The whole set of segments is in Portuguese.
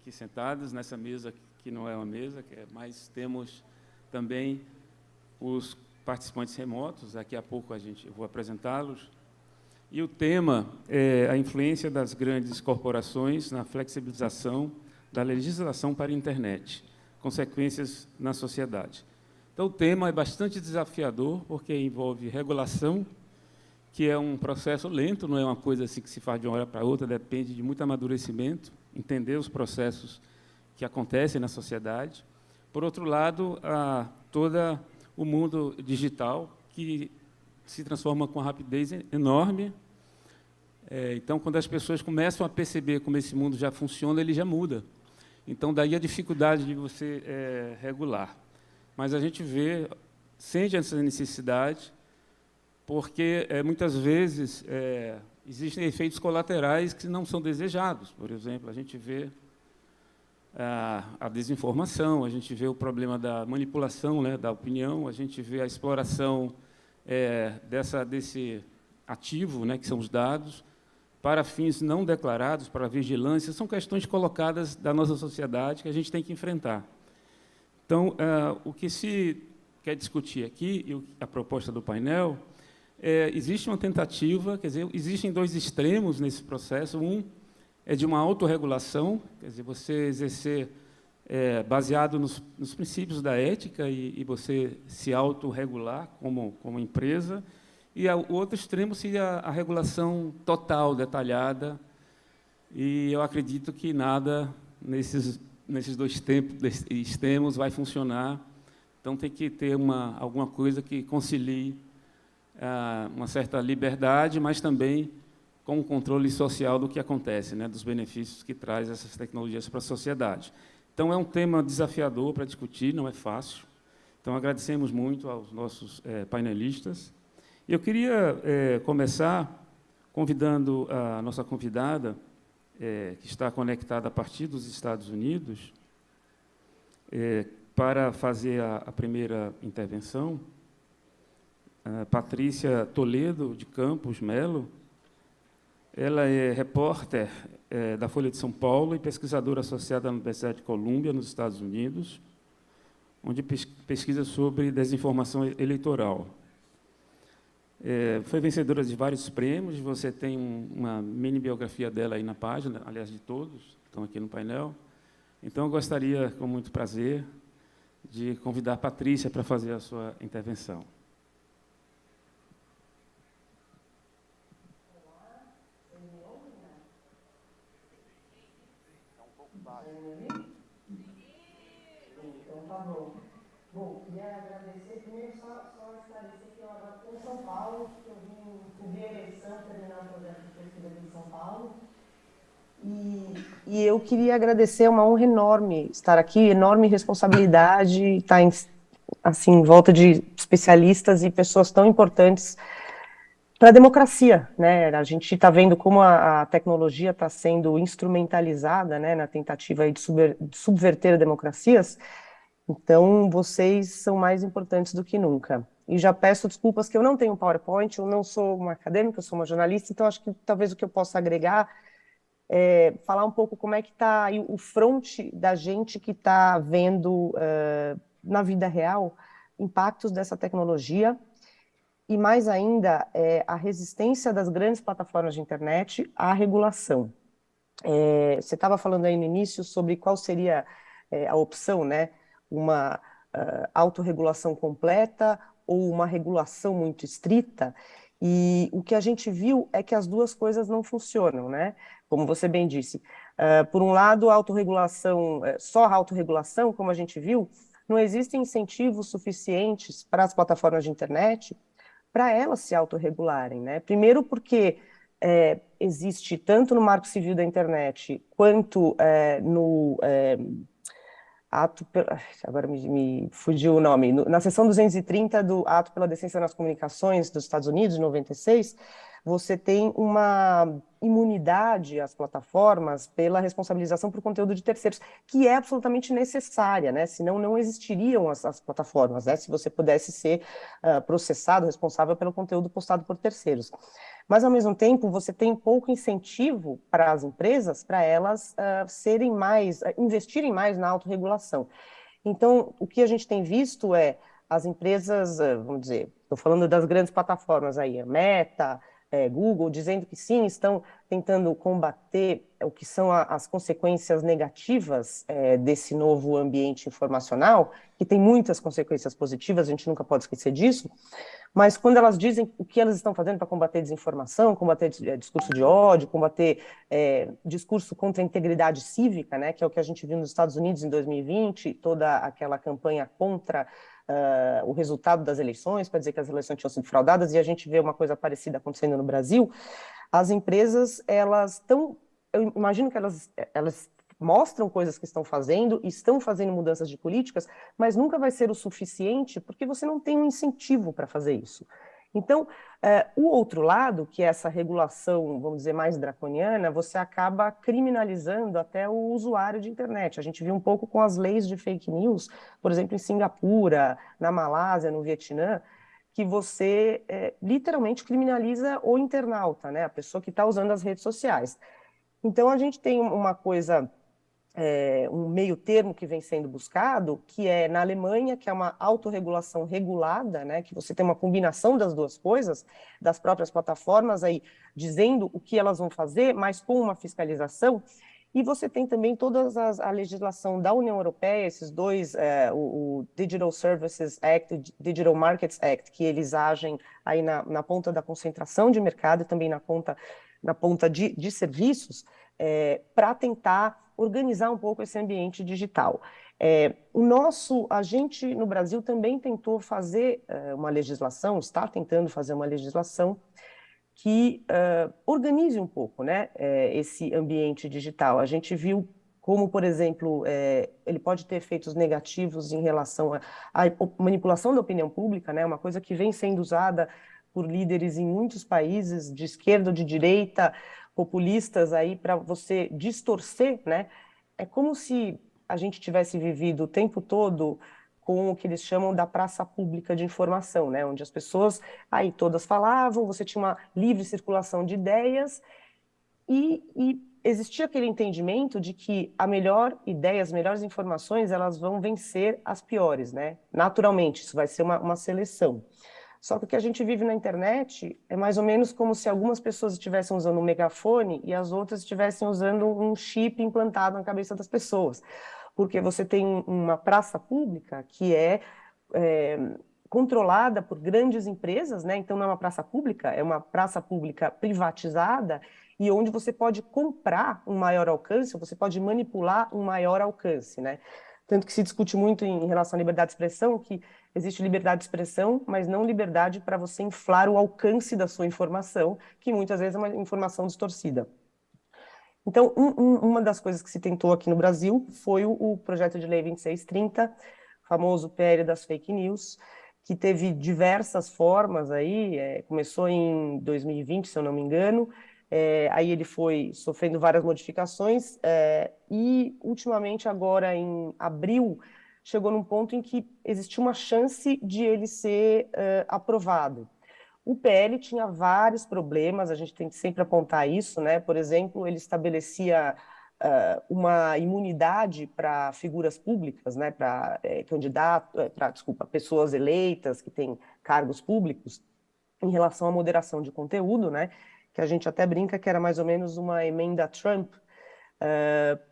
aqui sentados nessa mesa, que não é uma mesa, mas temos também os participantes remotos. Daqui a pouco eu vou apresentá-los. E o tema é a influência das grandes corporações na flexibilização da legislação para a internet, consequências na sociedade. Então, o tema é bastante desafiador, porque envolve regulação, que é um processo lento, não é uma coisa assim que se faz de uma hora para outra, depende de muito amadurecimento, entender os processos que acontecem na sociedade. Por outro lado, todo o mundo digital, que se transforma com uma rapidez enorme. Então, quando as pessoas começam a perceber como esse mundo já funciona, ele já muda. Então, daí a dificuldade de você regular. Mas a gente sente essa necessidade, porque, muitas vezes, existem efeitos colaterais que não são desejados. Por exemplo, a gente vê a desinformação, a gente vê o problema da manipulação, né, da opinião, a gente vê a exploração desse ativo, né, que são os dados, para fins não declarados, para vigilância. São questões colocadas da nossa sociedade que a gente tem que enfrentar. Então, o que se quer discutir aqui, e a proposta do painel, existe uma tentativa, quer dizer, existem dois extremos nesse processo. Um é de uma autorregulação, quer dizer, você exercer baseado nos princípios da ética e você se autorregular como empresa. E o outro extremo seria a regulação total, detalhada. E eu acredito que nada nesses dois extremos vai funcionar. Então, tem que ter alguma coisa que concilie uma certa liberdade, mas também com o controle social do que acontece, né, dos benefícios que traz essas tecnologias para a sociedade. Então, é um tema desafiador para discutir, não é fácil. Então, agradecemos muito aos nossos painelistas. Eu queria começar convidando a nossa convidada, que está conectada a partir dos Estados Unidos, para fazer a primeira intervenção, Patrícia Toledo, de Campos Melo. Ela é repórter da Folha de São Paulo e pesquisadora associada à Universidade de Colômbia, nos Estados Unidos, onde pesquisa sobre desinformação eleitoral. Foi vencedora de vários prêmios. Você tem uma mini-biografia dela aí na página, aliás, de todos que estão aqui no painel. Então, eu gostaria, com muito prazer, de convidar a Patrícia para fazer a sua intervenção. Bom, queria agradecer, primeiro só esclarecer que eu agora estou em São Paulo, que eu vim cobrir a eleição, terminar o projeto de pesquisa aqui em São Paulo. E eu queria agradecer, é uma honra enorme estar aqui, enorme responsabilidade, estar assim, em volta de especialistas e pessoas tão importantes para a democracia, né? A gente está vendo como a tecnologia está sendo instrumentalizada, né, na tentativa aí de subverter democracias. Então, vocês são mais importantes do que nunca. E já peço desculpas que eu não tenho PowerPoint, eu não sou uma acadêmica, eu sou uma jornalista, então acho que talvez o que eu possa agregar é falar um pouco como é que está o fronte da gente que está vendo na vida real impactos dessa tecnologia e, mais ainda, a resistência das grandes plataformas de internet à regulação. Você estava falando aí no início sobre qual seria a opção, né? Uma autorregulação completa ou uma regulação muito estrita, e o que a gente viu é que as duas coisas não funcionam, né? Como você bem disse, por um lado, a autorregulação, só a autorregulação, como a gente viu, não existem incentivos suficientes para as plataformas de internet para elas se autorregularem, né? Primeiro porque existe tanto no Marco Civil da Internet quanto no ato, agora me fugiu o nome, na seção 230 do Ato pela Decência nas Comunicações dos Estados Unidos, de 96, você tem uma imunidade às plataformas pela responsabilização por conteúdo de terceiros, que é absolutamente necessária, né? Senão não existiriam as plataformas, né? Se você pudesse ser processado, responsável pelo conteúdo postado por terceiros. Mas, ao mesmo tempo, você tem pouco incentivo para as empresas, para elas serem mais, investirem mais na autorregulação. Então, o que a gente tem visto é as empresas, vamos dizer, estou falando das grandes plataformas aí, a Meta, Google, dizendo que sim, estão tentando combater o que são as consequências negativas desse novo ambiente informacional, que tem muitas consequências positivas, a gente nunca pode esquecer disso, mas quando elas dizem o que elas estão fazendo para combater desinformação, combater discurso de ódio, combater discurso contra a integridade cívica, né, que é o que a gente viu nos Estados Unidos em 2020, toda aquela campanha contra o resultado das eleições, para dizer que as eleições tinham sido fraudadas, e a gente vê uma coisa parecida acontecendo no Brasil, as empresas, elas estão, eu imagino que elas mostram coisas que estão fazendo mudanças de políticas, mas nunca vai ser o suficiente porque você não tem um incentivo para fazer isso. Então, o outro lado, que é essa regulação, vamos dizer, mais draconiana, você acaba criminalizando até o usuário de internet. A gente viu um pouco com as leis de fake news, por exemplo, em Singapura, na Malásia, no Vietnã, que você literalmente criminaliza o internauta, né, a pessoa que está usando as redes sociais. Então, a gente tem uma coisa, um meio termo que vem sendo buscado, que é na Alemanha, que é uma autorregulação regulada, né, que você tem uma combinação das duas coisas, das próprias plataformas aí dizendo o que elas vão fazer, mas com uma fiscalização. E você tem também a legislação da União Europeia, esses dois, o Digital Services Act e Digital Markets Act, que eles agem aí na ponta da concentração de mercado e também na ponta de serviços, para tentar organizar um pouco esse ambiente digital. A gente no Brasil também tentou fazer uma legislação, está tentando fazer uma legislação que organize um pouco, né, esse ambiente digital. A gente viu como, por exemplo, ele pode ter efeitos negativos em relação à manipulação da opinião pública, né, uma coisa que vem sendo usada por líderes em muitos países, de esquerda ou de direita, populistas aí, para você distorcer, né? É como se a gente tivesse vivido o tempo todo com o que eles chamam da praça pública de informação, né? Onde as pessoas aí todas falavam, você tinha uma livre circulação de ideias e existia aquele entendimento de que a melhor ideia, as melhores informações, elas vão vencer as piores, né? Naturalmente, isso vai ser uma seleção. Só que o que a gente vive na internet é mais ou menos como se algumas pessoas estivessem usando um megafone e as outras estivessem usando um chip implantado na cabeça das pessoas. Porque você tem uma praça pública que é controlada por grandes empresas, né? Então não é uma praça pública, é uma praça pública privatizada e onde você pode comprar um maior alcance, você pode manipular um maior alcance, né? Tanto que se discute muito em relação à liberdade de expressão, que existe liberdade de expressão, mas não liberdade para você inflar o alcance da sua informação, que muitas vezes é uma informação distorcida. Então, uma das coisas que se tentou aqui no Brasil foi o projeto de lei 2630, famoso PL das fake news, que teve diversas formas aí, começou em 2020, se eu não me engano, aí ele foi sofrendo várias modificações, e ultimamente, agora em abril, chegou num ponto em que existia uma chance de ele ser aprovado. O PL tinha vários problemas, a gente tem que sempre apontar isso, né? Por exemplo, ele estabelecia uma imunidade para figuras públicas, né? Para pessoas eleitas que têm cargos públicos, em relação à moderação de conteúdo, né? Que a gente até brinca que era mais ou menos uma emenda Trump,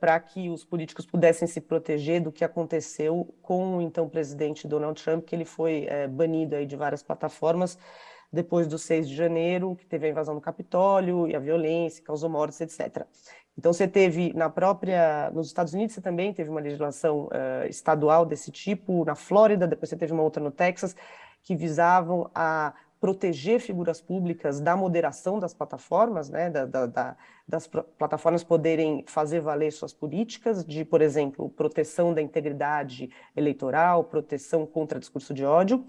para que os políticos pudessem se proteger do que aconteceu com o então presidente Donald Trump, que ele foi banido aí de várias plataformas depois do 6 de janeiro, que teve a invasão do Capitólio e a violência, causou mortes, etc. Então você teve nos Estados Unidos você também teve uma legislação estadual desse tipo, na Flórida, depois você teve uma outra no Texas, que visavam a proteger figuras públicas da moderação das plataformas, né, das plataformas poderem fazer valer suas políticas de, por exemplo, proteção da integridade eleitoral, proteção contra discurso de ódio.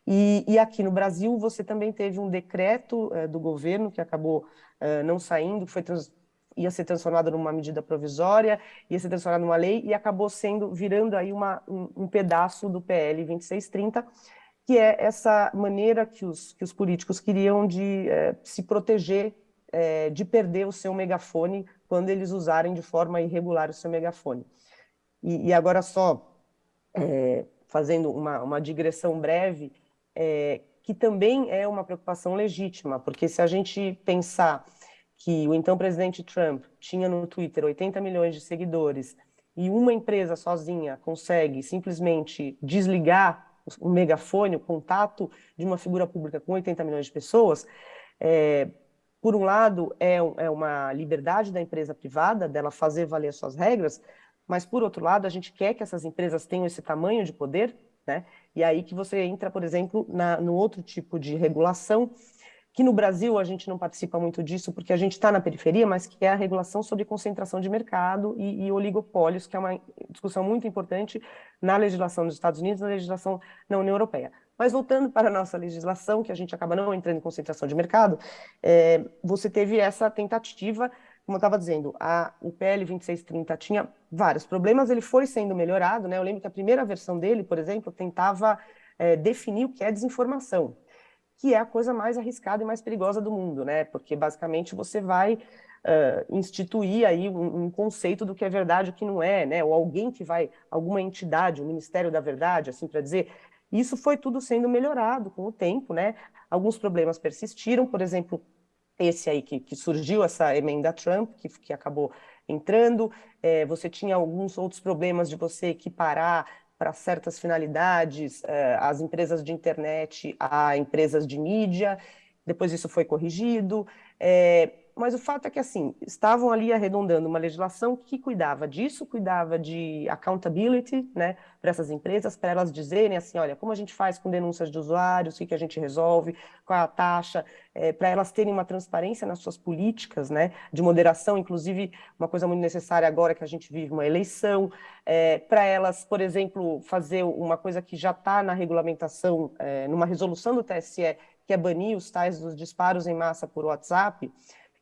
E aqui no Brasil você também teve um decreto do governo que acabou não saindo, que ia ser transformado numa medida provisória, ia ser transformado numa lei e acabou virando aí um pedaço do PL 2630, que é essa maneira que os políticos queriam de se proteger de perder o seu megafone quando eles usarem de forma irregular o seu megafone. E agora só fazendo uma digressão breve, que também é uma preocupação legítima, porque se a gente pensar que o então presidente Trump tinha no Twitter 80 milhões de seguidores e uma empresa sozinha consegue simplesmente desligar o megafone, o contato de uma figura pública com 80 milhões de pessoas, é, por um lado, é uma liberdade da empresa privada, dela fazer valer suas regras, mas, por outro lado, a gente quer que essas empresas tenham esse tamanho de poder, né? E aí que você entra, por exemplo, no outro tipo de regulação, que no Brasil a gente não participa muito disso, porque a gente está na periferia, mas que é a regulação sobre concentração de mercado e oligopólios, que é uma discussão muito importante na legislação dos Estados Unidos e na legislação na União Europeia. Mas voltando para a nossa legislação, que a gente acaba não entrando em concentração de mercado, você teve essa tentativa, como eu estava dizendo, o PL 2630 tinha vários problemas, ele foi sendo melhorado, né? Eu lembro que a primeira versão dele, por exemplo, tentava definir o que é desinformação, que é a coisa mais arriscada e mais perigosa do mundo, né? Porque basicamente você vai instituir aí um conceito do que é verdade e o que não é, né? Ou alguém que vai, alguma entidade, o Ministério da Verdade, assim para dizer. Isso foi tudo sendo melhorado com o tempo, né? Alguns problemas persistiram, por exemplo, esse aí que surgiu, essa emenda Trump, que acabou entrando, você tinha alguns outros problemas de você equiparar para certas finalidades as empresas de internet a empresas de mídia, depois isso foi corrigido, mas o fato é que, assim, estavam ali arredondando uma legislação que cuidava disso, cuidava de accountability, né, para essas empresas, para elas dizerem assim, olha, como a gente faz com denúncias de usuários, o que a gente resolve, qual é a taxa, para elas terem uma transparência nas suas políticas, né, de moderação, inclusive uma coisa muito necessária agora que a gente vive uma eleição, para elas, por exemplo, fazer uma coisa que já está na regulamentação, numa resolução do TSE, que é banir os tais dos disparos em massa por WhatsApp,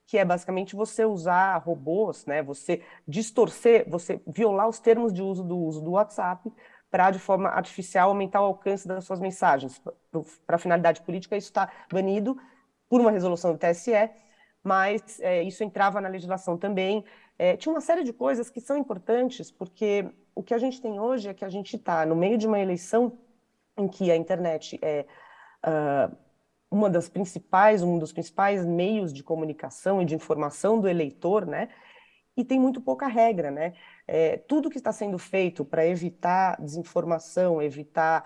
que é basicamente você usar robôs, né, você distorcer, você violar os termos de uso do WhatsApp para, de forma artificial, aumentar o alcance das suas mensagens. Para finalidade política, isso está banido por uma resolução do TSE, mas isso entrava na legislação também. Tinha uma série de coisas que são importantes, porque o que a gente tem hoje é que a gente está no meio de uma eleição em que a internet é um dos principais meios de comunicação e de informação do eleitor, né? E tem muito pouca regra, né? Tudo que está sendo feito para evitar desinformação, evitar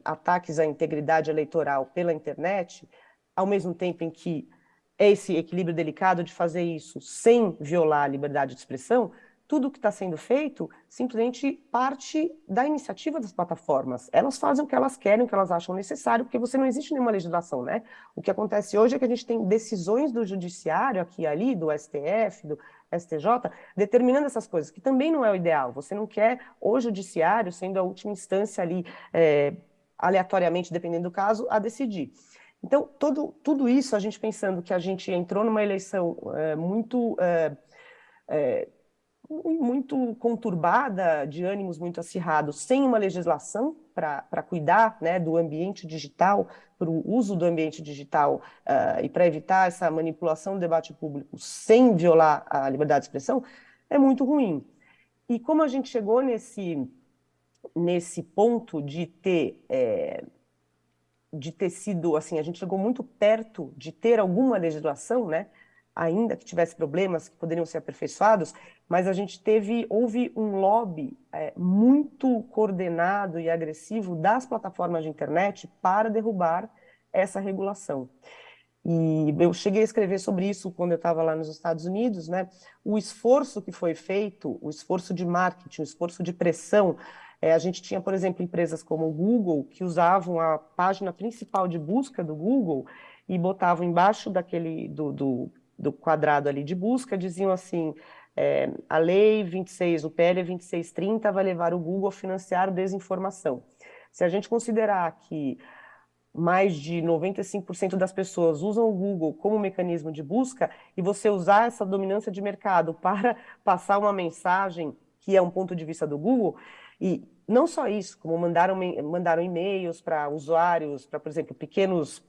ataques à integridade eleitoral pela internet, ao mesmo tempo em que é esse equilíbrio delicado de fazer isso sem violar a liberdade de expressão, tudo que está sendo feito simplesmente parte da iniciativa das plataformas. Elas fazem o que elas querem, o que elas acham necessário, porque você não existe nenhuma legislação, né? O que acontece hoje é que a gente tem decisões do judiciário aqui e ali, do STF, do STJ, determinando essas coisas, que também não é o ideal. Você não quer o judiciário sendo a última instância ali, aleatoriamente, dependendo do caso, a decidir. Então, tudo isso, a gente pensando que a gente entrou numa eleição muito conturbada, de ânimos muito acirrados, sem uma legislação para cuidar, né, do ambiente digital, para o uso do ambiente digital e para evitar essa manipulação do debate público sem violar a liberdade de expressão, é muito ruim. E como a gente chegou nesse ponto de ter sido, assim, a gente chegou muito perto de ter alguma legislação, né, ainda que tivesse problemas que poderiam ser aperfeiçoados, mas houve um lobby muito coordenado e agressivo das plataformas de internet para derrubar essa regulação. E eu cheguei a escrever sobre isso quando eu estava lá nos Estados Unidos, né? O esforço que foi feito, o esforço de marketing, o esforço de pressão. A gente tinha, por exemplo, empresas como o Google, que usavam a página principal de busca do Google e botavam embaixo do quadrado ali de busca, diziam assim, a lei 26, o PL 2630 vai levar o Google a financiar desinformação. Se a gente considerar que mais de 95% das pessoas usam o Google como mecanismo de busca, e você usar essa dominância de mercado para passar uma mensagem que é um ponto de vista do Google, e não só isso, como mandaram e-mails para usuários, para, por exemplo, pequenos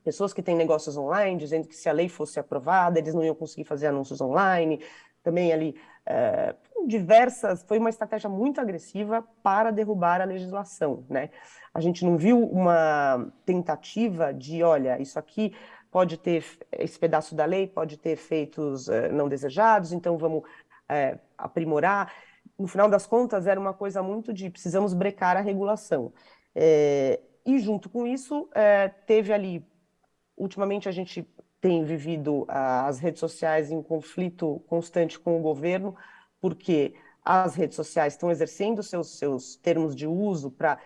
pessoas que têm negócios online, dizendo que se a lei fosse aprovada, eles não iam conseguir fazer anúncios online. Também ali, foi uma estratégia muito agressiva para derrubar a legislação, né? A gente não viu uma tentativa de, olha, isso aqui pode ter, esse pedaço da lei pode ter efeitos não desejados, então vamos aprimorar. No final das contas, era uma coisa muito de precisamos brecar a regulação. E junto com isso, teve ali. Ultimamente, a gente tem vivido as redes sociais em conflito constante com o governo, porque as redes sociais estão exercendo seus termos de uso para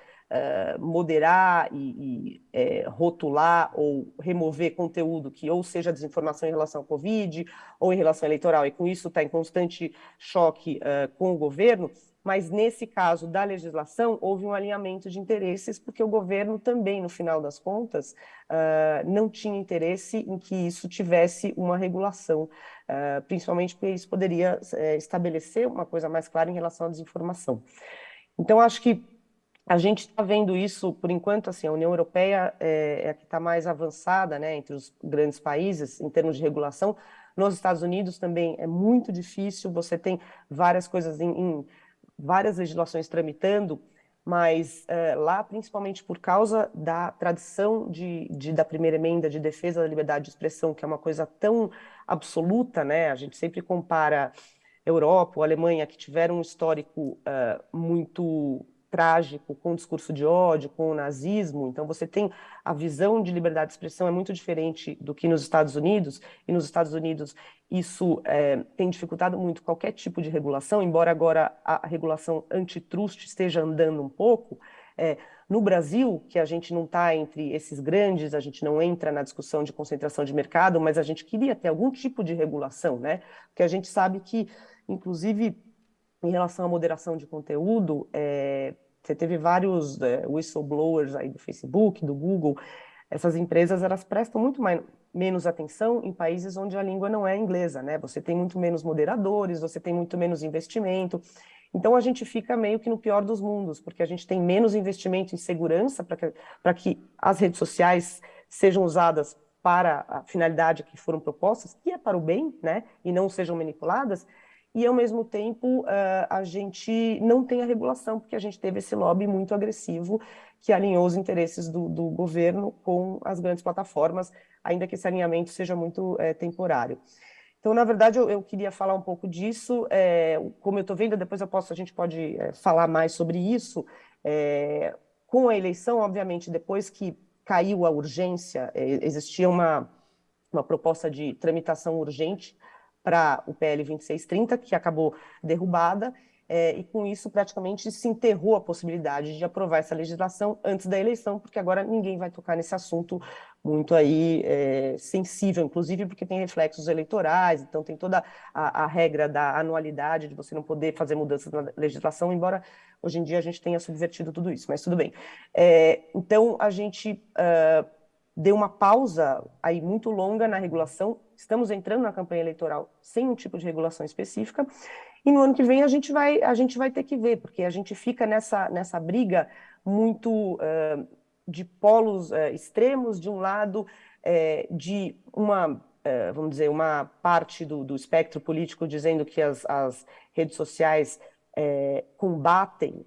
moderar e rotular ou remover conteúdo que ou seja desinformação em relação ao Covid ou em relação ao eleitoral, e com isso está em constante choque com o governo. Mas nesse caso da legislação, houve um alinhamento de interesses, porque o governo também, no final das contas, não tinha interesse em que isso tivesse uma regulação, principalmente porque isso poderia estabelecer uma coisa mais clara em relação à desinformação. Então, acho que a gente está vendo isso, por enquanto, assim, a União Europeia é a que está mais avançada, né, entre os grandes países, em termos de regulação. Nos Estados Unidos também é muito difícil, você tem várias coisas em várias legislações tramitando, mas lá, principalmente por causa da tradição da primeira emenda de defesa da liberdade de expressão, que é uma coisa tão absoluta, né? A gente sempre compara Europa ou Alemanha, que tiveram um histórico muito trágico com o discurso de ódio, com o nazismo. Então, você tem a visão de liberdade de expressão é muito diferente do que nos Estados Unidos, e nos Estados Unidos isso tem dificultado muito qualquer tipo de regulação, embora agora a regulação antitrust esteja andando um pouco. No Brasil, que a gente não está entre esses grandes, a gente não entra na discussão de concentração de mercado, mas a gente queria ter algum tipo de regulação, né? Porque a gente sabe que, inclusive, em relação à moderação de conteúdo, você teve vários whistleblowers aí do Facebook, do Google. Essas empresas, elas prestam menos atenção em países onde a língua não é inglesa, né? Você tem muito menos moderadores, você tem muito menos investimento. Então, a gente fica meio que no pior dos mundos, porque a gente tem menos investimento em segurança para que as redes sociais sejam usadas para a finalidade que foram propostas, que é para o bem, né? E não sejam manipuladas. E, ao mesmo tempo, a gente não tem a regulação, porque a gente teve esse lobby muito agressivo que alinhou os interesses do governo com as grandes plataformas, ainda que esse alinhamento seja muito temporário. Então, na verdade, eu queria falar um pouco disso. Como eu estou vendo, depois a gente pode falar mais sobre isso. Com a eleição, obviamente, depois que caiu a urgência, existia uma proposta de tramitação urgente para o PL 2630, que acabou derrubada, e com isso praticamente se enterrou a possibilidade de aprovar essa legislação antes da eleição, porque agora ninguém vai tocar nesse assunto muito aí sensível, inclusive porque tem reflexos eleitorais, então tem toda a regra da anualidade, de você não poder fazer mudanças na legislação, embora hoje em dia a gente tenha subvertido tudo isso, mas tudo bem. Então a gente deu uma pausa aí muito longa na regulação. Estamos entrando na campanha eleitoral sem um tipo de regulação específica, e no ano que vem a gente vai ter que ver, porque a gente fica nessa briga muito de polos extremos, de um lado, de vamos dizer, uma parte do espectro político dizendo que as redes sociais combatem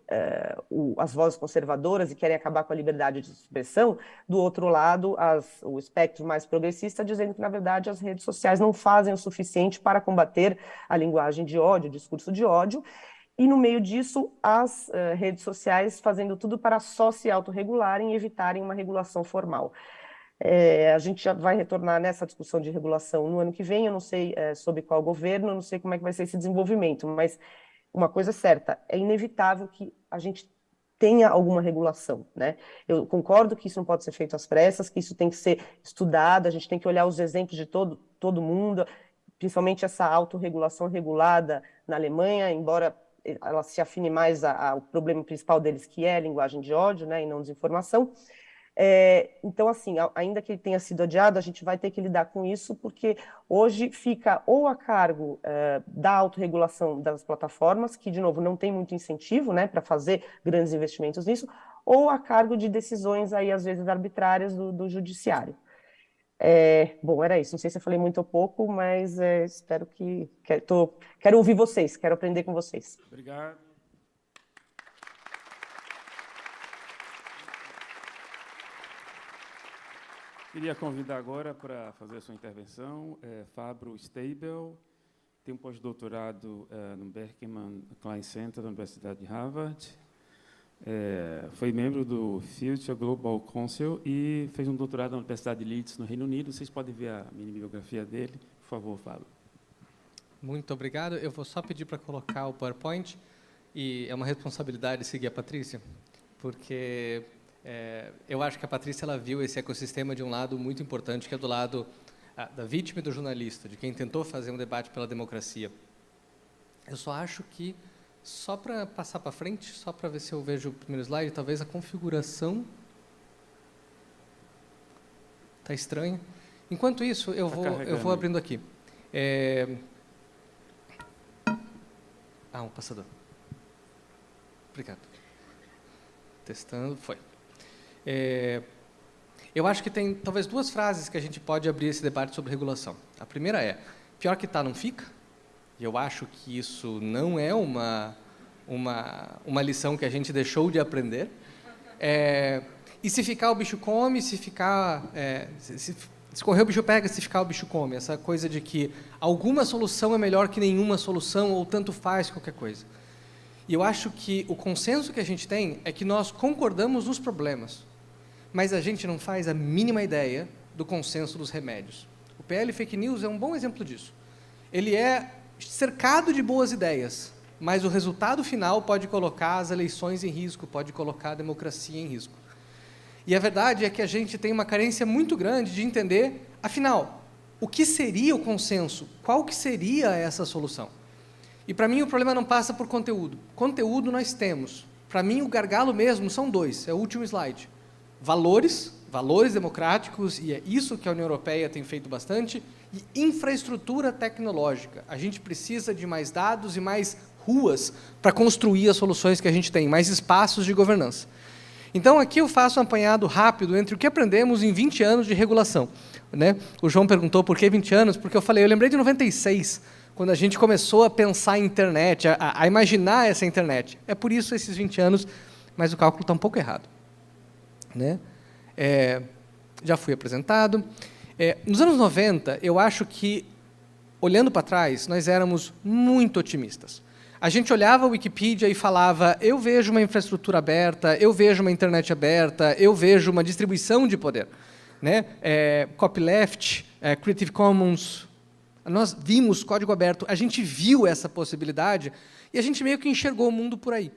as vozes conservadoras e querem acabar com a liberdade de expressão. Do outro lado, o espectro mais progressista dizendo que, na verdade, as redes sociais não fazem o suficiente para combater a linguagem de ódio, o discurso de ódio, e no meio disso, as redes sociais fazendo tudo para só se autorregularem e evitarem uma regulação formal. A gente já vai retornar nessa discussão de regulação no ano que vem. Eu não sei sobre qual governo, eu não sei como é que vai ser esse desenvolvimento, mas uma coisa é certa, é inevitável que a gente tenha alguma regulação, né? Eu concordo que isso não pode ser feito às pressas, que isso tem que ser estudado, a gente tem que olhar os exemplos de todo mundo, principalmente essa autorregulação regulada na Alemanha, embora ela se afine mais ao problema principal deles, que é a linguagem de ódio, né, e não desinformação. Então, assim, ainda que ele tenha sido adiado, a gente vai ter que lidar com isso, porque hoje fica ou a cargo da autorregulação das plataformas, que, de novo, não tem muito incentivo, né, para fazer grandes investimentos nisso, ou a cargo de decisões, aí, às vezes, arbitrárias do judiciário. Bom, era isso. Não sei se eu falei muito ou pouco, mas espero que... Quero ouvir vocês, quero aprender com vocês. Obrigado. Queria convidar agora para fazer a sua intervenção Fábio Steibel, tem um pós-doutorado no Berkman Klein Center da Universidade de Harvard, foi membro do Future Global Council e fez um doutorado na Universidade de Leeds, no Reino Unido. Vocês podem ver a mini biografia dele. Por favor, Fábio. Muito obrigado. Eu vou só pedir para colocar o PowerPoint, e é uma responsabilidade seguir a Patrícia, porque eu acho que a Patrícia ela viu esse ecossistema de um lado muito importante, que é do lado da vítima e do jornalista, de quem tentou fazer um debate pela democracia. Eu só acho que, só para passar para frente, só para ver se eu vejo o primeiro slide, talvez a configuração está estranha. Enquanto isso, eu vou abrindo aqui. Um passador. Obrigado. Testando, foi. Eu acho que tem talvez duas frases que a gente pode abrir esse debate sobre regulação. A primeira é: pior que tá, não fica. E eu acho que isso não é uma lição que a gente deixou de aprender. E se ficar, o bicho come, se ficar... se correr, o bicho pega, se ficar, o bicho come. Essa coisa de que alguma solução é melhor que nenhuma solução, ou tanto faz qualquer coisa. E eu acho que o consenso que a gente tem é que nós concordamos nos problemas, mas a gente não faz a mínima ideia do consenso dos remédios. O PL Fake News é um bom exemplo disso. Ele é cercado de boas ideias, mas o resultado final pode colocar as eleições em risco, pode colocar a democracia em risco. E a verdade é que a gente tem uma carência muito grande de entender, afinal, o que seria o consenso? Qual que seria essa solução? E, para mim, o problema não passa por conteúdo. Conteúdo nós temos. Para mim, o gargalo mesmo são dois. É o último slide. Valores democráticos, e é isso que a União Europeia tem feito bastante, e infraestrutura tecnológica. A gente precisa de mais dados e mais ruas para construir as soluções que a gente tem, mais espaços de governança. Então, aqui eu faço um apanhado rápido entre o que aprendemos em 20 anos de regulação. Né? O João perguntou por que 20 anos, porque eu lembrei de 96, quando a gente começou a pensar em internet, a imaginar essa internet. É por isso esses 20 anos, mas o cálculo está um pouco errado. Né? Já fui apresentado. Nos anos 90, eu acho que, olhando para trás, nós éramos muito otimistas. A gente olhava a Wikipedia e falava: eu vejo uma infraestrutura aberta, eu vejo uma internet aberta, eu vejo uma distribuição de poder. Né? Copyleft, Creative Commons, nós vimos código aberto, a gente viu essa possibilidade e a gente meio que enxergou o mundo por aí.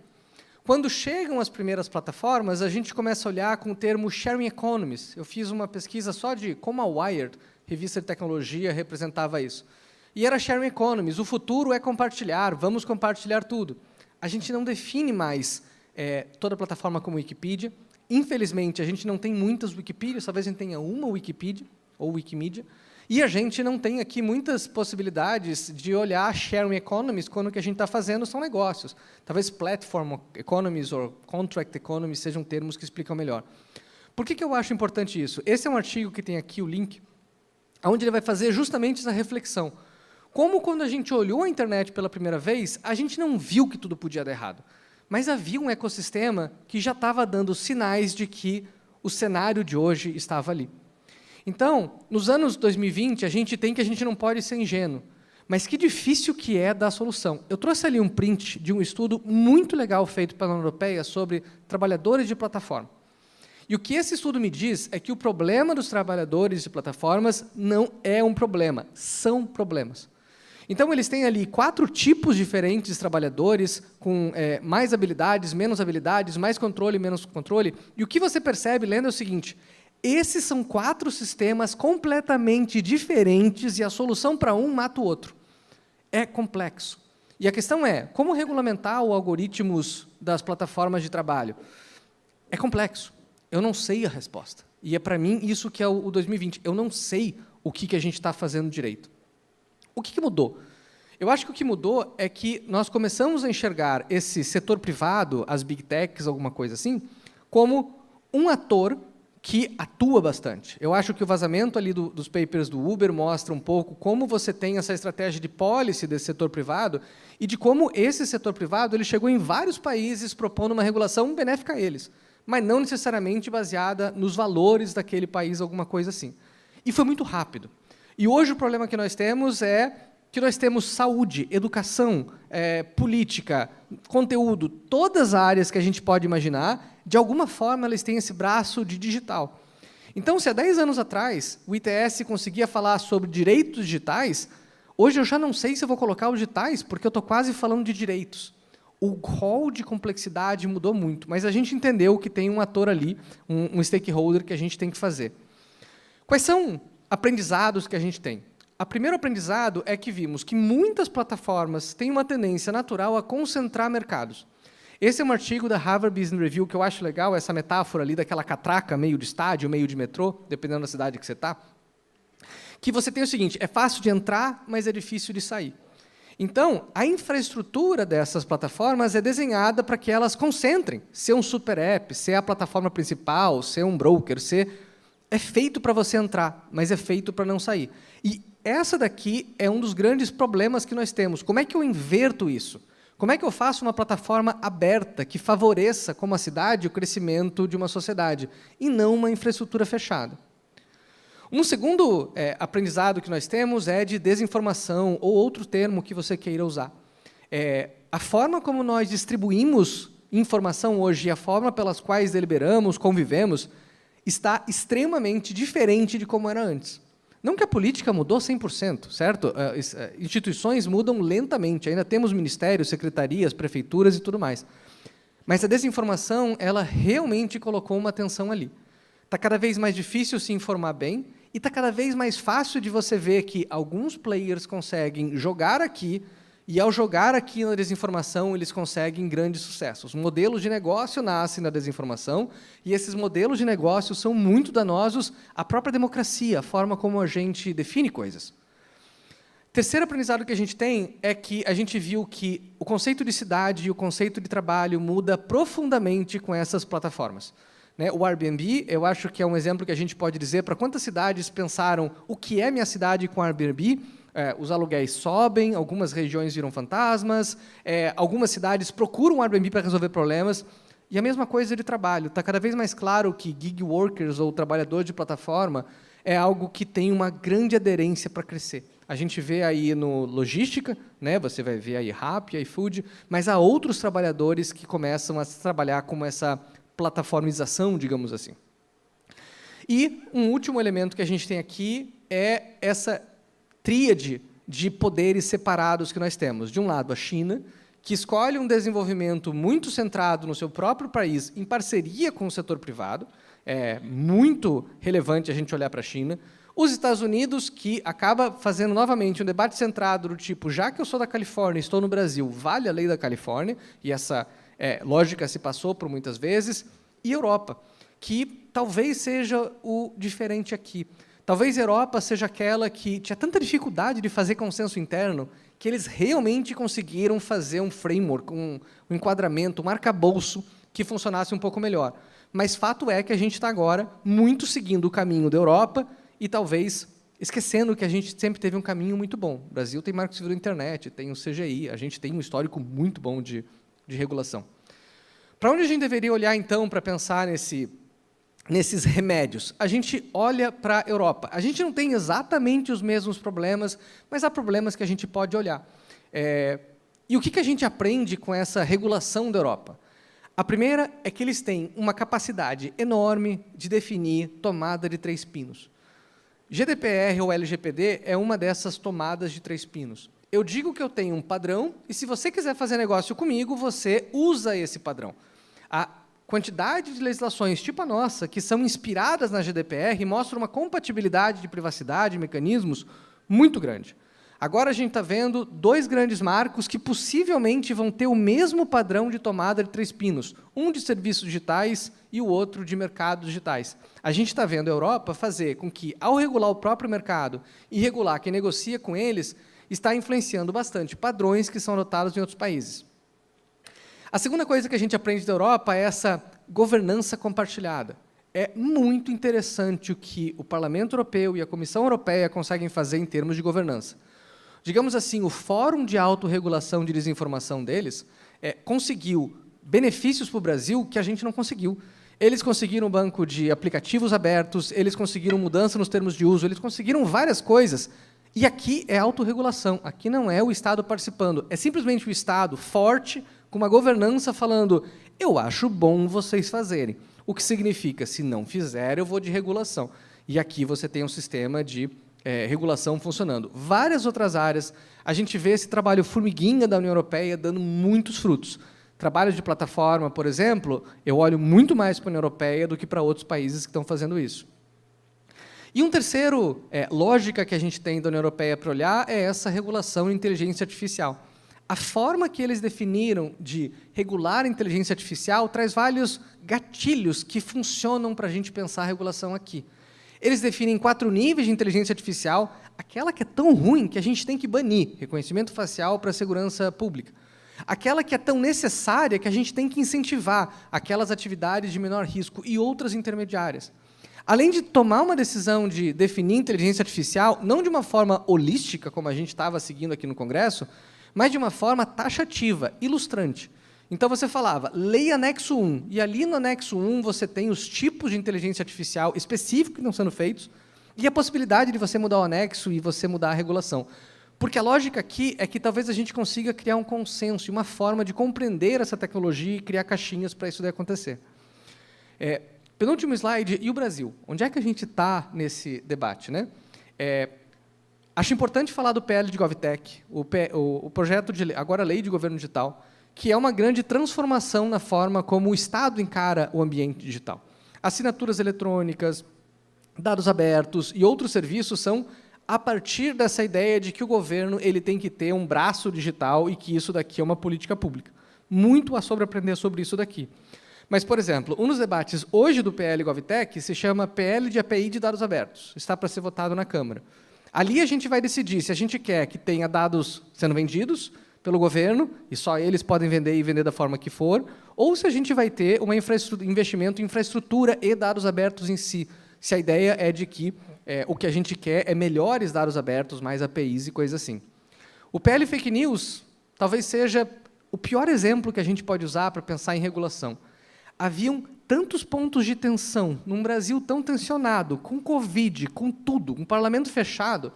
Quando chegam as primeiras plataformas, a gente começa a olhar com o termo sharing economies. Eu fiz uma pesquisa só de como a Wired, revista de tecnologia, representava isso. E era sharing economies. O futuro é compartilhar, vamos compartilhar tudo. A gente não define mais toda a plataforma como Wikipedia. Infelizmente, a gente não tem muitas Wikipedias, talvez a gente tenha uma Wikipedia, ou Wikimedia, e a gente não tem aqui muitas possibilidades de olhar sharing economies quando o que a gente está fazendo são negócios. Talvez platform economies ou contract economies sejam termos que explicam melhor. Por que eu acho importante isso? Esse é um artigo que tem aqui o link, onde ele vai fazer justamente essa reflexão. Como, quando a gente olhou a internet pela primeira vez, a gente não viu que tudo podia dar errado. Mas havia um ecossistema que já estava dando sinais de que o cenário de hoje estava ali. Então, nos anos 2020, a gente não pode ser ingênuo. Mas que difícil que é dar solução. Eu trouxe ali um print de um estudo muito legal feito pela União Europeia sobre trabalhadores de plataforma. E o que esse estudo me diz é que o problema dos trabalhadores de plataformas não é um problema, são problemas. Então, eles têm ali 4 tipos diferentes de trabalhadores, com mais habilidades, menos habilidades, mais controle, menos controle. E o que você percebe lendo é o seguinte: esses são 4 sistemas completamente diferentes e a solução para um mata o outro. É complexo. E a questão é, como regulamentar os algoritmos das plataformas de trabalho? É complexo. Eu não sei a resposta. E é, para mim, isso que é o 2020. Eu não sei o que a gente está fazendo direito. O que mudou? Eu acho que o que mudou é que nós começamos a enxergar esse setor privado, as big techs, alguma coisa assim, como um ator que atua bastante. Eu acho que o vazamento ali dos papers do Uber mostra um pouco como você tem essa estratégia de policy desse setor privado e de como esse setor privado ele chegou em vários países propondo uma regulação benéfica a eles, mas não necessariamente baseada nos valores daquele país, alguma coisa assim. E foi muito rápido. E hoje o problema que nós temos é que nós temos saúde, educação, política, conteúdo, todas as áreas que a gente pode imaginar, de alguma forma eles têm esse braço de digital. Então, se há 10 anos atrás o ITS conseguia falar sobre direitos digitais, hoje eu já não sei se eu vou colocar os digitais, porque eu estou quase falando de direitos. O rol de complexidade mudou muito, mas a gente entendeu que tem um ator ali, um stakeholder que a gente tem que fazer. Quais são aprendizados que a gente tem? O primeiro aprendizado é que vimos que muitas plataformas têm uma tendência natural a concentrar mercados. Esse é um artigo da Harvard Business Review que eu acho legal, essa metáfora ali daquela catraca meio de estádio, meio de metrô, dependendo da cidade que você está, que você tem o seguinte, é fácil de entrar, mas é difícil de sair. Então, a infraestrutura dessas plataformas é desenhada para que elas concentrem, ser um super app, ser a plataforma principal, ser um broker, é feito para você entrar, mas é feito para não sair. E essa daqui é um dos grandes problemas que nós temos. Como é que eu inverto isso? Como é que eu faço uma plataforma aberta que favoreça, como a cidade, o crescimento de uma sociedade, e não uma infraestrutura fechada? Um segundo aprendizado que nós temos é de desinformação, ou outro termo que você queira usar. A forma como nós distribuímos informação hoje e a forma pelas quais deliberamos, convivemos, está extremamente diferente de como era antes. Não que a política mudou 100%, certo? Instituições mudam lentamente, ainda temos ministérios, secretarias, prefeituras e tudo mais. Mas a desinformação, ela realmente colocou uma tensão ali. Está cada vez mais difícil se informar bem e está cada vez mais fácil de você ver que alguns players conseguem jogar aqui e, ao jogar aqui na desinformação, eles conseguem grandes sucessos. Modelos de negócio nascem na desinformação e esses modelos de negócio são muito danosos à própria democracia, a forma como a gente define coisas. Terceiro aprendizado que a gente tem é que a gente viu que o conceito de cidade e o conceito de trabalho muda profundamente com essas plataformas. O Airbnb, eu acho que é um exemplo que a gente pode dizer para quantas cidades pensaram o que é minha cidade com Airbnb. Os aluguéis sobem, algumas regiões viram fantasmas, algumas cidades procuram o Airbnb para resolver problemas, e a mesma coisa de trabalho. Está cada vez mais claro que gig workers, ou trabalhador de plataforma, é algo que tem uma grande aderência para crescer. A gente vê aí no logística, você vai ver aí Rappi, iFood, mas há outros trabalhadores que começam a trabalhar como essa plataformização, digamos assim. E um último elemento que a gente tem aqui é essa tríade de poderes separados que nós temos. De um lado, a China, que escolhe um desenvolvimento muito centrado no seu próprio país, em parceria com o setor privado. É muito relevante a gente olhar para a China. Os Estados Unidos, que acaba fazendo novamente um debate centrado do tipo, já que eu sou da Califórnia e estou no Brasil, vale a lei da Califórnia, e essa lógica se passou por muitas vezes, e Europa, que talvez seja o diferente aqui. Talvez a Europa seja aquela que tinha tanta dificuldade de fazer consenso interno que eles realmente conseguiram fazer um framework, um enquadramento, um arcabouço que funcionasse um pouco melhor. Mas fato é que a gente está agora muito seguindo o caminho da Europa e talvez esquecendo que a gente sempre teve um caminho muito bom. O Brasil tem Marco Civil da Internet, tem o CGI, a gente tem um histórico muito bom de regulação. Para onde a gente deveria olhar, então, para pensar nesses remédios? A gente olha para a Europa. A gente não tem exatamente os mesmos problemas, mas há problemas que a gente pode olhar. E o que a gente aprende com essa regulação da Europa? A primeira é que eles têm uma capacidade enorme de definir tomada de 3 pinos. GDPR ou LGPD é uma dessas tomadas de 3 pinos. Eu digo que eu tenho um padrão, e se você quiser fazer negócio comigo, você usa esse padrão. A quantidade de legislações tipo a nossa, que são inspiradas na GDPR, mostra uma compatibilidade de privacidade e mecanismos muito grande. Agora a gente está vendo 2 grandes marcos que possivelmente vão ter o mesmo padrão de tomada de 3 pinos, um de serviços digitais e o outro de mercados digitais. A gente está vendo a Europa fazer com que, ao regular o próprio mercado e regular quem negocia com eles, está influenciando bastante padrões que são adotados em outros países. A segunda coisa que a gente aprende da Europa é essa governança compartilhada. É muito interessante o que o Parlamento Europeu e a Comissão Europeia conseguem fazer em termos de governança. Digamos assim, o Fórum de Autorregulação de Desinformação deles conseguiu benefícios para o Brasil que a gente não conseguiu. Eles conseguiram um banco de aplicativos abertos, eles conseguiram mudança nos termos de uso, eles conseguiram várias coisas. E aqui é autorregulação, aqui não é o Estado participando, é simplesmente o Estado forte, com uma governança falando, eu acho bom vocês fazerem. O que significa, se não fizer, eu vou de regulação. E aqui você tem um sistema de regulação funcionando. Várias outras áreas, a gente vê esse trabalho formiguinha da União Europeia dando muitos frutos. Trabalhos de plataforma, por exemplo, eu olho muito mais para a União Europeia do que para outros países que estão fazendo isso. E um terceiro lógica que a gente tem da União Europeia para olhar é essa regulação em inteligência artificial. A forma que eles definiram de regular a inteligência artificial traz vários gatilhos que funcionam para a gente pensar a regulação aqui. Eles definem 4 níveis de inteligência artificial, aquela que é tão ruim que a gente tem que banir, reconhecimento facial para a segurança pública. Aquela que é tão necessária que a gente tem que incentivar aquelas atividades de menor risco e outras intermediárias. Além de tomar uma decisão de definir inteligência artificial, não de uma forma holística, como a gente estava seguindo aqui no Congresso, mas de uma forma taxativa, ilustrante. Então, você falava, lei anexo 1, e ali no anexo 1 você tem os tipos de inteligência artificial específicos que estão sendo feitos e a possibilidade de você mudar o anexo e você mudar a regulação. Porque a lógica aqui é que talvez a gente consiga criar um consenso e uma forma de compreender essa tecnologia e criar caixinhas para isso acontecer. Penúltimo slide, e o Brasil? Onde é que a gente está nesse debate, né? Acho importante falar do PL de GovTech, o projeto de lei, agora a Lei de Governo Digital, que é uma grande transformação na forma como o Estado encara o ambiente digital. Assinaturas eletrônicas, dados abertos e outros serviços são a partir dessa ideia de que o governo ele tem que ter um braço digital e que isso daqui é uma política pública. Muito há sobre aprender sobre isso daqui. Mas, por exemplo, um dos debates hoje do PL GovTech se chama PL de API de dados abertos. Está para ser votado na Câmara. Ali a gente vai decidir se a gente quer que tenha dados sendo vendidos pelo governo, e só eles podem vender e vender da forma que for, ou se a gente vai ter um investimento em infraestrutura e dados abertos em si. Se a ideia é de que o que a gente quer é melhores dados abertos, mais APIs e coisas assim. O PL Fake News talvez seja o pior exemplo que a gente pode usar para pensar em regulação. Haviam tantos pontos de tensão num Brasil tão tensionado, com Covid, com tudo, um parlamento fechado,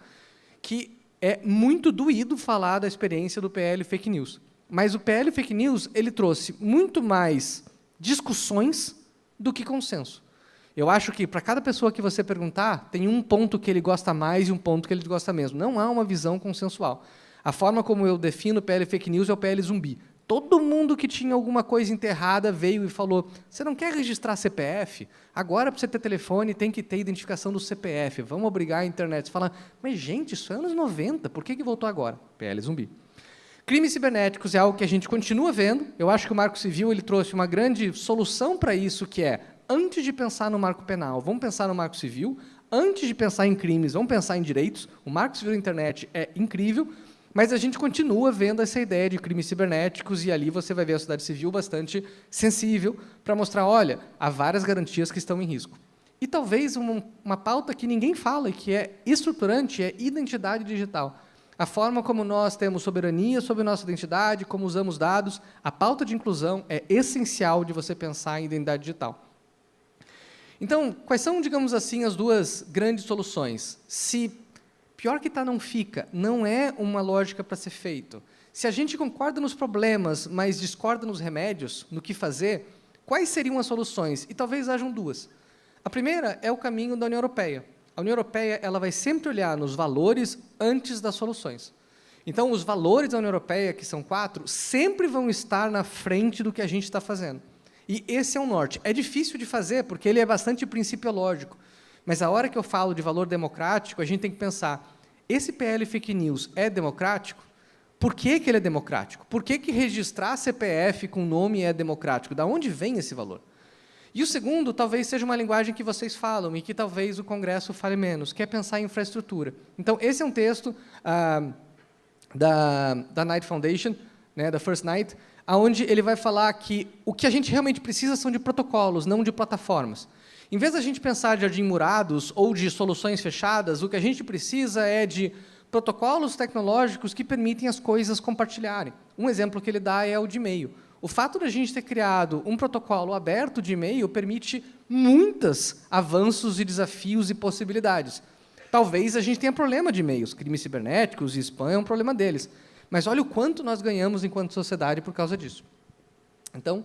que é muito doído falar da experiência do PL Fake News. Mas o PL Fake News ele trouxe muito mais discussões do que consenso. Eu acho que, para cada pessoa que você perguntar, tem um ponto que ele gosta mais e um ponto que ele gosta menos. Não há uma visão consensual. A forma como eu defino o PL Fake News é o PL zumbi. Todo mundo que tinha alguma coisa enterrada veio e falou, você não quer registrar CPF? Agora, para você ter telefone, tem que ter identificação do CPF. Vamos obrigar a internet. Você fala, mas, gente, isso é anos 90, por que voltou agora? PL zumbi. Crimes cibernéticos é algo que a gente continua vendo. Eu acho que o Marco Civil ele trouxe uma grande solução para isso, que é, antes de pensar no Marco Penal, vamos pensar no Marco Civil. Antes de pensar em crimes, vamos pensar em direitos. O Marco Civil da internet é incrível, mas a gente continua vendo essa ideia de crimes cibernéticos e ali você vai ver a sociedade civil bastante sensível para mostrar, olha, há várias garantias que estão em risco. E talvez uma pauta que ninguém fala e que é estruturante é identidade digital. A forma como nós temos soberania sobre nossa identidade, como usamos dados, a pauta de inclusão é essencial de você pensar em identidade digital. Então, quais são, digamos assim, as duas grandes soluções? Se pior que está não fica, não é uma lógica para ser feito. Se a gente concorda nos problemas, mas discorda nos remédios, no que fazer, quais seriam as soluções? E talvez hajam duas. A primeira é o caminho da União Europeia. A União Europeia ela vai sempre olhar nos valores antes das soluções. Então, os valores da União Europeia, que são 4, sempre vão estar na frente do que a gente está fazendo. E esse é o norte. É difícil de fazer, porque ele é bastante principiológico. Mas a hora que eu falo de valor democrático, a gente tem que pensar, esse PL Fake News é democrático? Por que que ele é democrático? Por que que registrar CPF com nome é democrático? Da onde vem esse valor? E o segundo, talvez seja uma linguagem que vocês falam e que talvez o Congresso fale menos, que é pensar em infraestrutura. Então, esse é um texto da Knight Foundation, né, da First Knight, onde ele vai falar que o que a gente realmente precisa são de protocolos, não de plataformas. Em vez da gente pensar de jardim murados ou de soluções fechadas, o que a gente precisa é de protocolos tecnológicos que permitem as coisas compartilharem. Um exemplo que ele dá é o de e-mail. O fato de a gente ter criado um protocolo aberto de e-mail permite muitos avanços e desafios e possibilidades. Talvez a gente tenha problema de e-mails, crimes cibernéticos e spam é um problema deles. Mas olha o quanto nós ganhamos enquanto sociedade por causa disso. Então,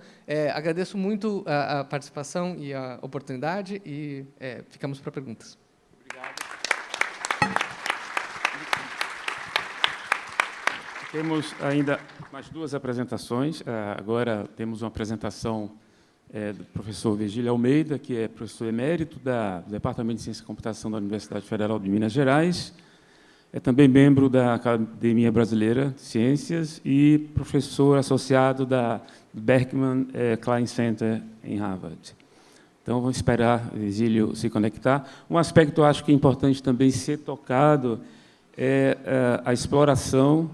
agradeço muito a participação e a oportunidade e ficamos para perguntas. Obrigado. Temos ainda mais duas apresentações. Agora temos uma apresentação do professor Virgílio Almeida, que é professor emérito do Departamento de Ciência e Computação da Universidade Federal de Minas Gerais. É também membro da Academia Brasileira de Ciências e professor associado da Berkman Klein Center em Harvard. Então, vamos esperar o Virgílio se conectar. Um aspecto, eu acho que é importante também ser tocado é a exploração,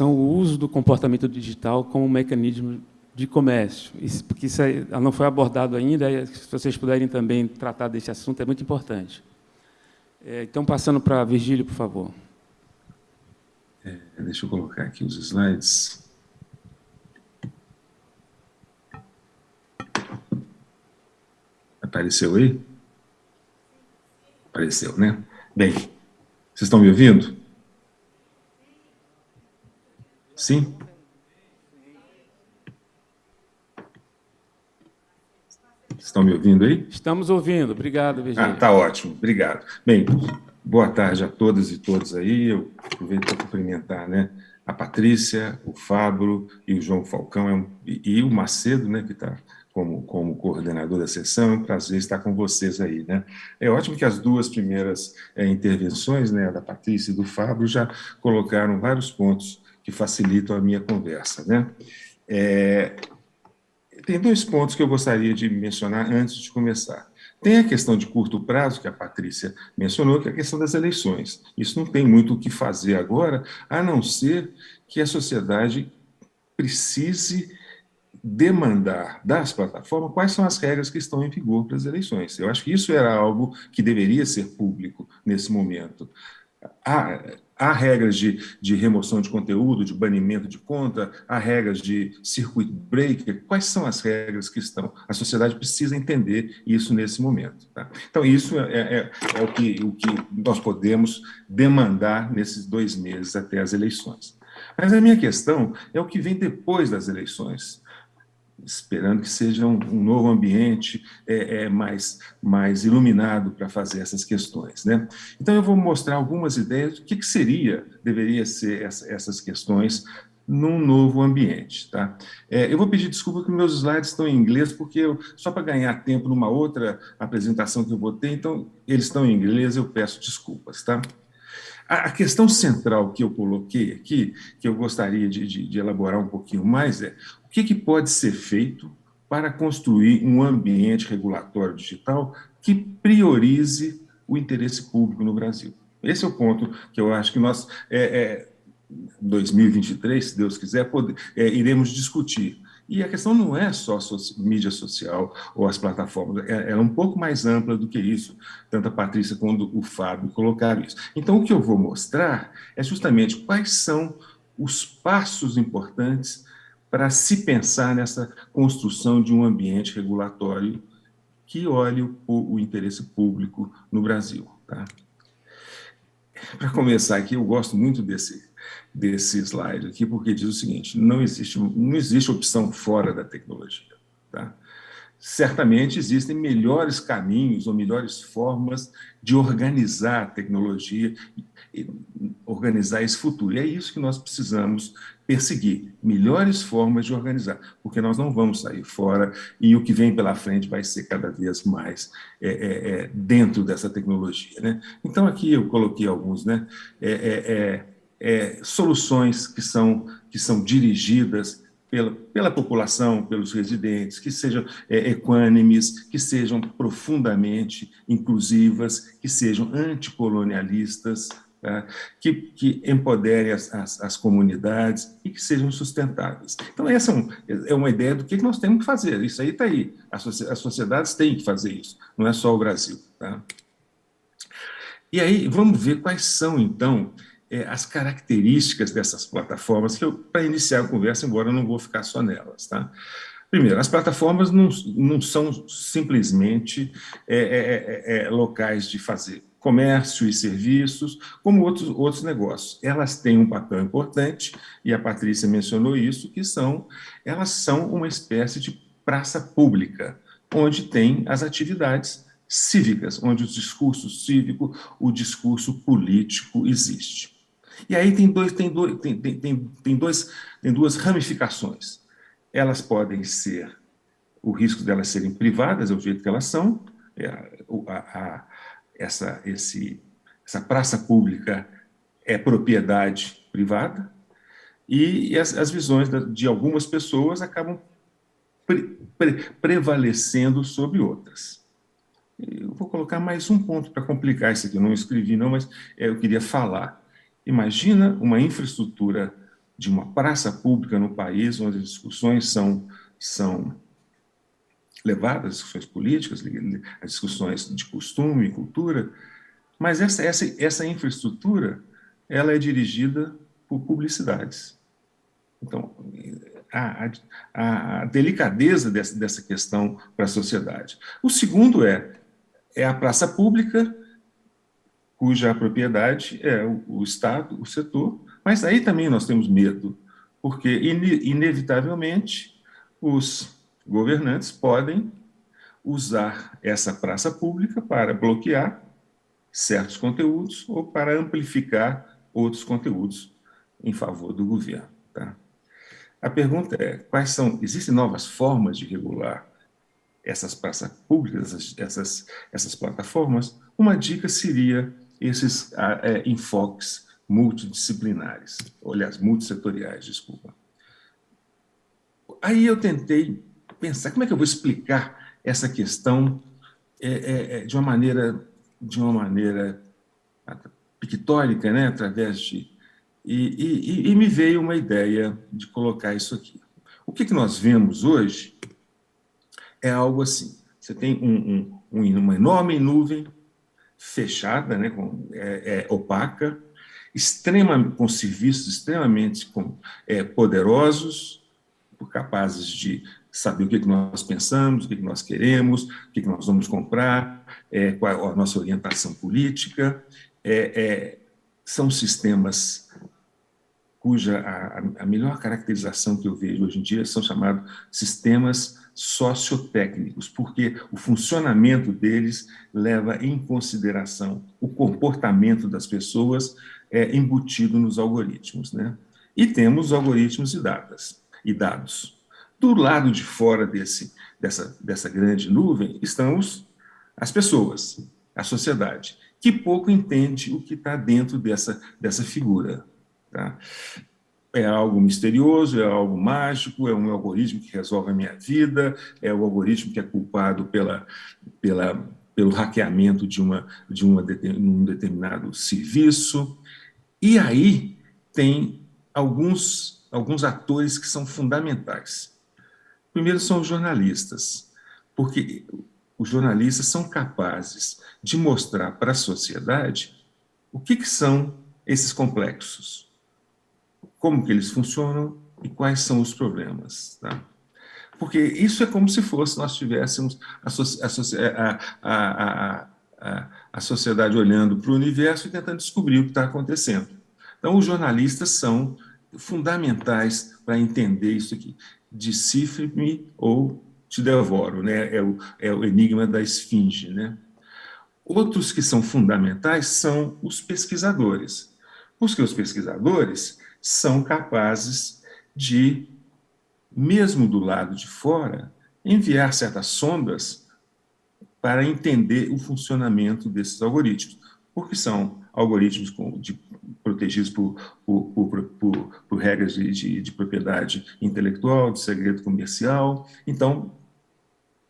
o uso do comportamento digital como mecanismo de comércio. Porque isso não foi abordado ainda, se vocês puderem também tratar desse assunto, é muito importante. Então, passando para Virgílio, por favor. Deixa eu colocar aqui os slides. Apareceu aí? Apareceu, né? Bem, vocês estão me ouvindo? Sim? Estão me ouvindo aí? Estamos ouvindo. Obrigado, Virgílio. Tá ótimo. Obrigado. Bem, boa tarde a todas e todos aí. Eu aproveito para cumprimentar, né, a Patrícia, o Fábio e o João Falcão e o Macedo, né, que está como coordenador da sessão. É um prazer estar com vocês aí, né? É ótimo que as duas primeiras intervenções, né, da Patrícia e do Fábio, já colocaram vários pontos que facilitam a minha conversa, né? Tem dois pontos que eu gostaria de mencionar antes de começar. Tem a questão de curto prazo, que a Patrícia mencionou, que é a questão das eleições. Isso não tem muito o que fazer agora, a não ser que a sociedade precise demandar das plataformas quais são as regras que estão em vigor para as eleições. Eu acho que isso era algo que deveria ser público nesse momento. Há regras de remoção de conteúdo, de banimento de conta, há regras de circuit breaker. Quais são as regras que estão? A sociedade precisa entender isso nesse momento. Tá? Então, isso é o que nós podemos demandar nesses 2 meses até as eleições. Mas a minha questão é o que vem depois das eleições, esperando que seja um novo ambiente mais iluminado para fazer essas questões, né? Então, eu vou mostrar algumas ideias do que deveria ser essas questões num novo ambiente, tá? Eu vou pedir desculpa que meus slides estão em inglês, porque só para ganhar tempo numa outra apresentação que eu vou ter, então, eles estão em inglês, eu peço desculpas, tá? A questão central que eu coloquei aqui, que eu gostaria de elaborar um pouquinho mais, o que pode ser feito para construir um ambiente regulatório digital que priorize o interesse público no Brasil. Esse é o ponto que eu acho que nós, em 2023, se Deus quiser, iremos discutir. E a questão não é só mídia social ou as plataformas, é um pouco mais ampla do que isso. Tanto a Patrícia quanto o Fábio colocaram isso. Então, o que eu vou mostrar é justamente quais são os passos importantes para se pensar nessa construção de um ambiente regulatório que olhe o interesse público no Brasil. Tá? Para começar aqui, eu gosto muito desse slide aqui, porque diz o seguinte: não existe opção fora da tecnologia. Tá? certamente existem melhores caminhos ou melhores formas de organizar a tecnologia, organizar esse futuro. E é isso que nós precisamos perseguir, melhores formas de organizar, porque nós não vamos sair fora e o que vem pela frente vai ser cada vez mais dentro dessa tecnologia, né? Então, aqui eu coloquei alguns, né? Soluções que são dirigidas pela população, pelos residentes, que sejam equânimes, que sejam profundamente inclusivas, que sejam anticolonialistas, tá? que empoderem as comunidades e que sejam sustentáveis. Então, essa é uma ideia do que nós temos que fazer. Isso aí está aí. As sociedades têm que fazer isso, não é só o Brasil. Tá? E aí, vamos ver quais são, então, as características dessas plataformas, que para iniciar a conversa, embora eu não vou ficar só nelas. Tá? Primeiro, as plataformas não são simplesmente locais de fazer comércio e serviços, como outros negócios. Elas têm um papel importante, e a Patrícia mencionou isso, elas são uma espécie de praça pública, onde tem as atividades cívicas, onde o discurso cívico, o discurso político existe. E aí tem duas ramificações. Elas podem ser, o risco delas serem privadas, é o jeito que elas são, essa praça pública é propriedade privada, e as visões de algumas pessoas acabam prevalecendo sobre outras. Eu vou colocar mais um ponto para complicar isso aqui, eu não escrevi não, mas eu queria falar. Imagina uma infraestrutura de uma praça pública no país, onde as discussões são levadas, as discussões políticas, as discussões de costume e cultura, mas essa infraestrutura ela é dirigida por publicidades. Então, a delicadeza dessa questão para a sociedade. O segundo é a praça pública, cuja propriedade é o Estado, o setor, mas aí também nós temos medo, porque, inevitavelmente, os governantes podem usar essa praça pública para bloquear certos conteúdos ou para amplificar outros conteúdos em favor do governo. Tá? A pergunta é, existem novas formas de regular essas praças públicas, essas plataformas? Uma dica seria esses enfoques multidisciplinares, aliás, multissetoriais, desculpa. Aí eu tentei pensar como é que eu vou explicar essa questão de uma maneira pictórica, né, através de... E me veio uma ideia de colocar isso aqui. O que nós vemos hoje é algo assim. Você tem uma enorme nuvem fechada, né, opaca, com serviços extremamente poderosos, capazes de saber o que nós pensamos, o que nós queremos, o que nós vamos comprar, qual é a nossa orientação política. São sistemas cuja a melhor caracterização que eu vejo hoje em dia são chamados sistemas sociotécnicos, porque o funcionamento deles leva em consideração o comportamento das pessoas embutido nos algoritmos, né? E temos algoritmos e dados. Do lado de fora dessa grande nuvem estão as pessoas, a sociedade, que pouco entende o que está dentro dessa figura. Tá? É algo misterioso, é algo mágico, é um algoritmo que resolve a minha vida, é o algoritmo que é culpado pelo hackeamento de um determinado serviço. E aí tem alguns atores que são fundamentais. Primeiro são os jornalistas, porque os jornalistas são capazes de mostrar para a sociedade o que são esses complexos, como que eles funcionam e quais são os problemas. Tá? Porque isso é como se nós tivéssemos a sociedade olhando para o universo e tentando descobrir o que está acontecendo. Então, os jornalistas são fundamentais para entender isso aqui. Decifre-me ou te devoro, né? É o enigma da esfinge, né? Outros que são fundamentais são os pesquisadores, porque os pesquisadores são capazes de, mesmo do lado de fora, enviar certas sondas para entender o funcionamento desses algoritmos, porque são algoritmos protegidos por regras de propriedade intelectual, de segredo comercial. Então,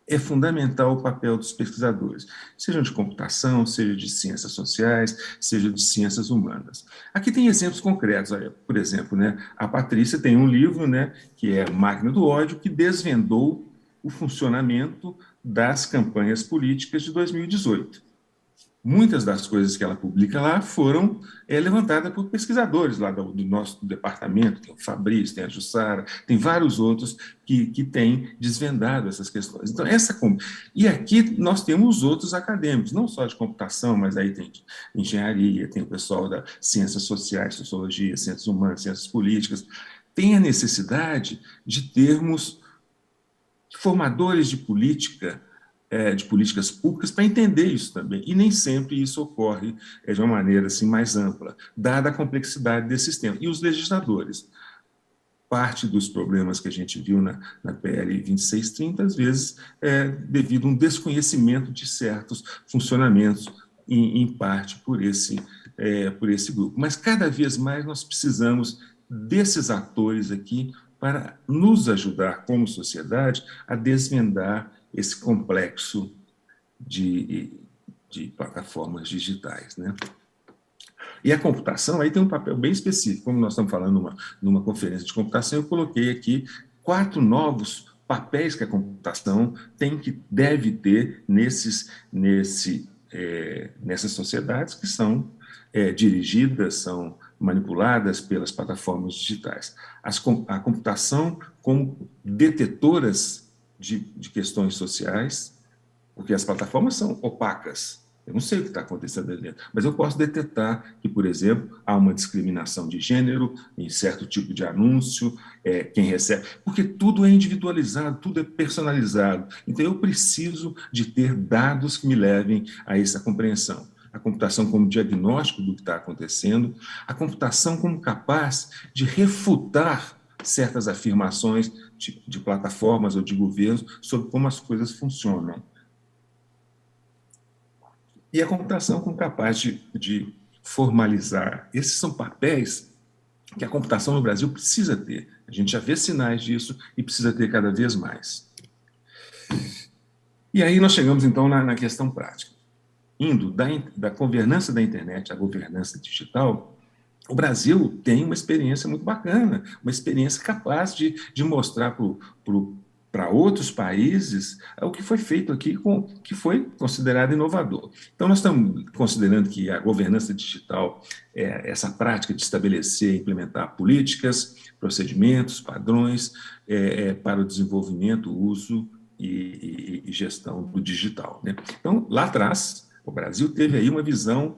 é fundamental o papel dos pesquisadores, seja de computação, seja de ciências sociais, seja de ciências humanas. Aqui tem exemplos concretos, por exemplo, né, a Patrícia tem um livro, né, que é Máquina do Ódio, que desvendou o funcionamento das campanhas políticas de 2018. Muitas das coisas que ela publica lá foram levantadas por pesquisadores lá do nosso departamento, tem o Fabrício, tem a Jussara, tem vários outros que têm desvendado essas questões. Então, e aqui nós temos outros acadêmicos, não só de computação, mas aí tem engenharia, tem o pessoal da ciências sociais, sociologia, ciências humanas, ciências políticas. Tem a necessidade de termos formadores de políticas públicas para entender isso também. E nem sempre isso ocorre de uma maneira assim, mais ampla, dada a complexidade desse sistema. E os legisladores. Parte dos problemas que a gente viu na PL 2630, às vezes, devido a um desconhecimento de certos funcionamentos, em parte por esse grupo. Mas, cada vez mais, nós precisamos desses atores aqui para nos ajudar, como sociedade, a desvendar esse complexo de plataformas digitais, né? E a computação aí tem um papel bem específico. Como nós estamos falando numa conferência de computação, eu coloquei aqui 4 novos papéis que a computação deve ter nessas sociedades que são dirigidas, são manipuladas pelas plataformas digitais. A computação como detetoras de questões sociais, porque as plataformas são opacas. Eu não sei o que está acontecendo ali dentro, mas eu posso detectar que, por exemplo, há uma discriminação de gênero em certo tipo de anúncio, quem recebe, porque tudo é individualizado, tudo é personalizado. Então, eu preciso de ter dados que me levem a essa compreensão. A computação como diagnóstico do que está acontecendo, a computação como capaz de refutar certas afirmações de plataformas ou de governos sobre como as coisas funcionam. E a computação como capaz de formalizar. Esses são papéis que a computação no Brasil precisa ter. A gente já vê sinais disso e precisa ter cada vez mais. E aí nós chegamos, então, na questão prática. Indo da governança da internet à governança digital, o Brasil tem uma experiência muito bacana, uma experiência capaz de mostrar para outros países o que foi feito aqui, que foi considerado inovador. Então, nós estamos considerando que a governança digital é essa prática de estabelecer e implementar políticas, procedimentos, padrões para o desenvolvimento, uso e gestão do digital, né? Então, lá atrás, o Brasil teve aí uma visão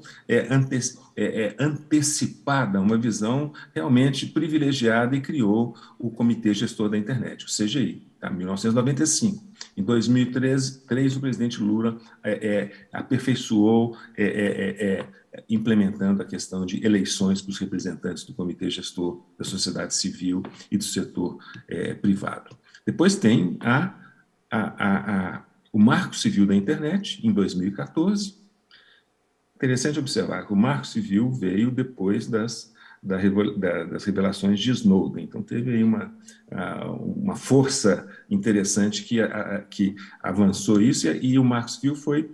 antecipada, uma visão realmente privilegiada e criou o Comitê Gestor da Internet, o CGI, tá? Em 1995. Em 2003, o presidente Lula aperfeiçoou, implementando a questão de eleições para os representantes do Comitê Gestor da sociedade civil e do setor privado. Depois tem o Marco Civil da Internet, em 2014. Interessante observar que o Marco Civil veio depois das revelações de Snowden. Então, teve aí uma força interessante que avançou isso, e o Marco Civil foi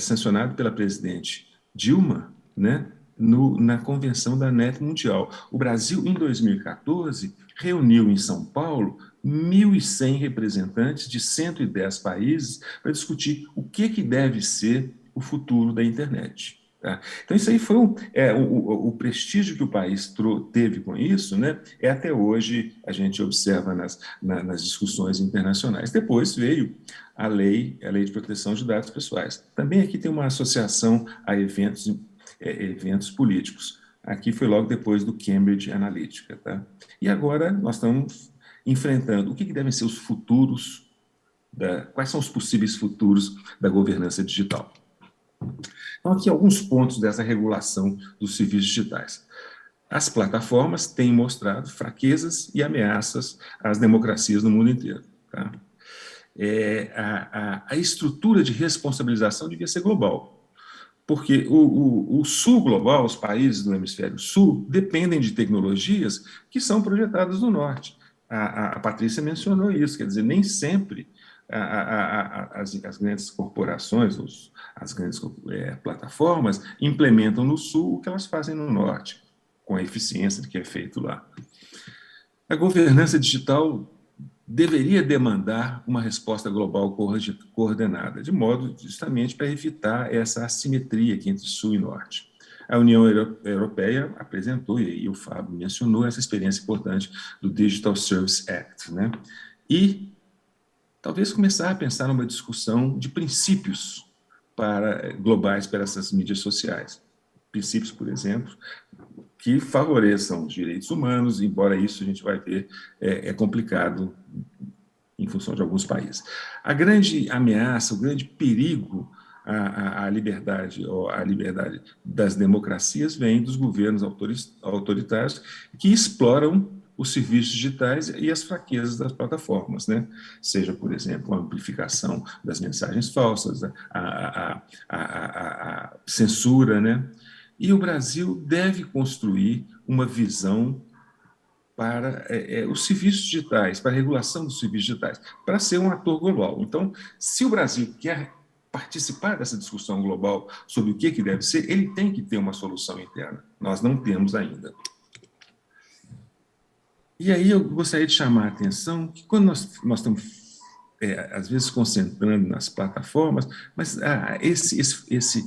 sancionado pela presidente Dilma, né, na convenção da NET Mundial. O Brasil, em 2014, reuniu em São Paulo 1.100 representantes de 110 países para discutir o que deve ser o futuro da internet. Tá? Então, isso aí foi o prestígio que o país teve com isso, né? Até hoje a gente observa nas discussões internacionais. Depois veio a lei de proteção de dados pessoais. Também aqui tem uma associação a eventos políticos. Aqui foi logo depois do Cambridge Analytica. Tá? E agora nós estamos enfrentando o que devem ser os futuros, quais são os possíveis futuros da governança digital. Então, aqui alguns pontos dessa regulação dos serviços digitais. As plataformas têm mostrado fraquezas e ameaças às democracias no mundo inteiro. Tá? A estrutura de responsabilização devia ser global, porque o sul global, os países do hemisfério sul, dependem de tecnologias que são projetadas no norte. A Patrícia mencionou isso, quer dizer, nem sempre as grandes corporações, as grandes plataformas implementam no sul o que elas fazem no norte, com a eficiência que é feito lá. A governança digital deveria demandar uma resposta global coordenada, de modo justamente para evitar essa assimetria aqui entre sul e norte. A União Europeia apresentou, e aí o Fábio mencionou, essa experiência importante do Digital Services Act, né? E talvez começar a pensar numa discussão de princípios globais para essas mídias sociais. Princípios, por exemplo, que favoreçam os direitos humanos, embora isso a gente vai ver é complicado em função de alguns países. A grande ameaça, o grande perigo à liberdade das democracias vem dos governos autoritários que exploram os serviços digitais e as fraquezas das plataformas, né? Seja, por exemplo, a amplificação das mensagens falsas, a censura, né? E o Brasil deve construir uma visão para os serviços digitais, para a regulação dos serviços digitais, para ser um ator global. Então, se o Brasil quer participar dessa discussão global sobre o que deve ser, ele tem que ter uma solução interna. Nós não temos ainda. E aí eu gostaria de chamar a atenção que quando nós estamos às vezes concentrando nas plataformas, mas esse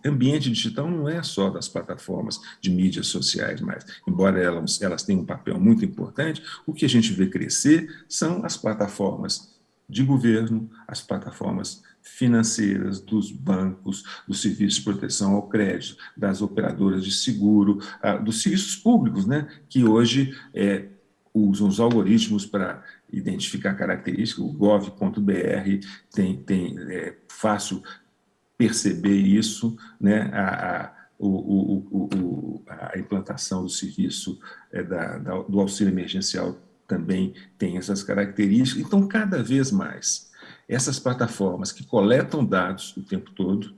ambiente digital não é só das plataformas de mídias sociais, mas, embora elas tenham um papel muito importante, o que a gente vê crescer são as plataformas de governo, as plataformas financeiras, dos bancos, dos serviços de proteção ao crédito, das operadoras de seguro, dos serviços públicos, né, que hoje usam os algoritmos para identificar características. O gov.br é fácil perceber isso, né? A implantação do serviço do auxílio emergencial também tem essas características. Então, cada vez mais, essas plataformas que coletam dados o tempo todo,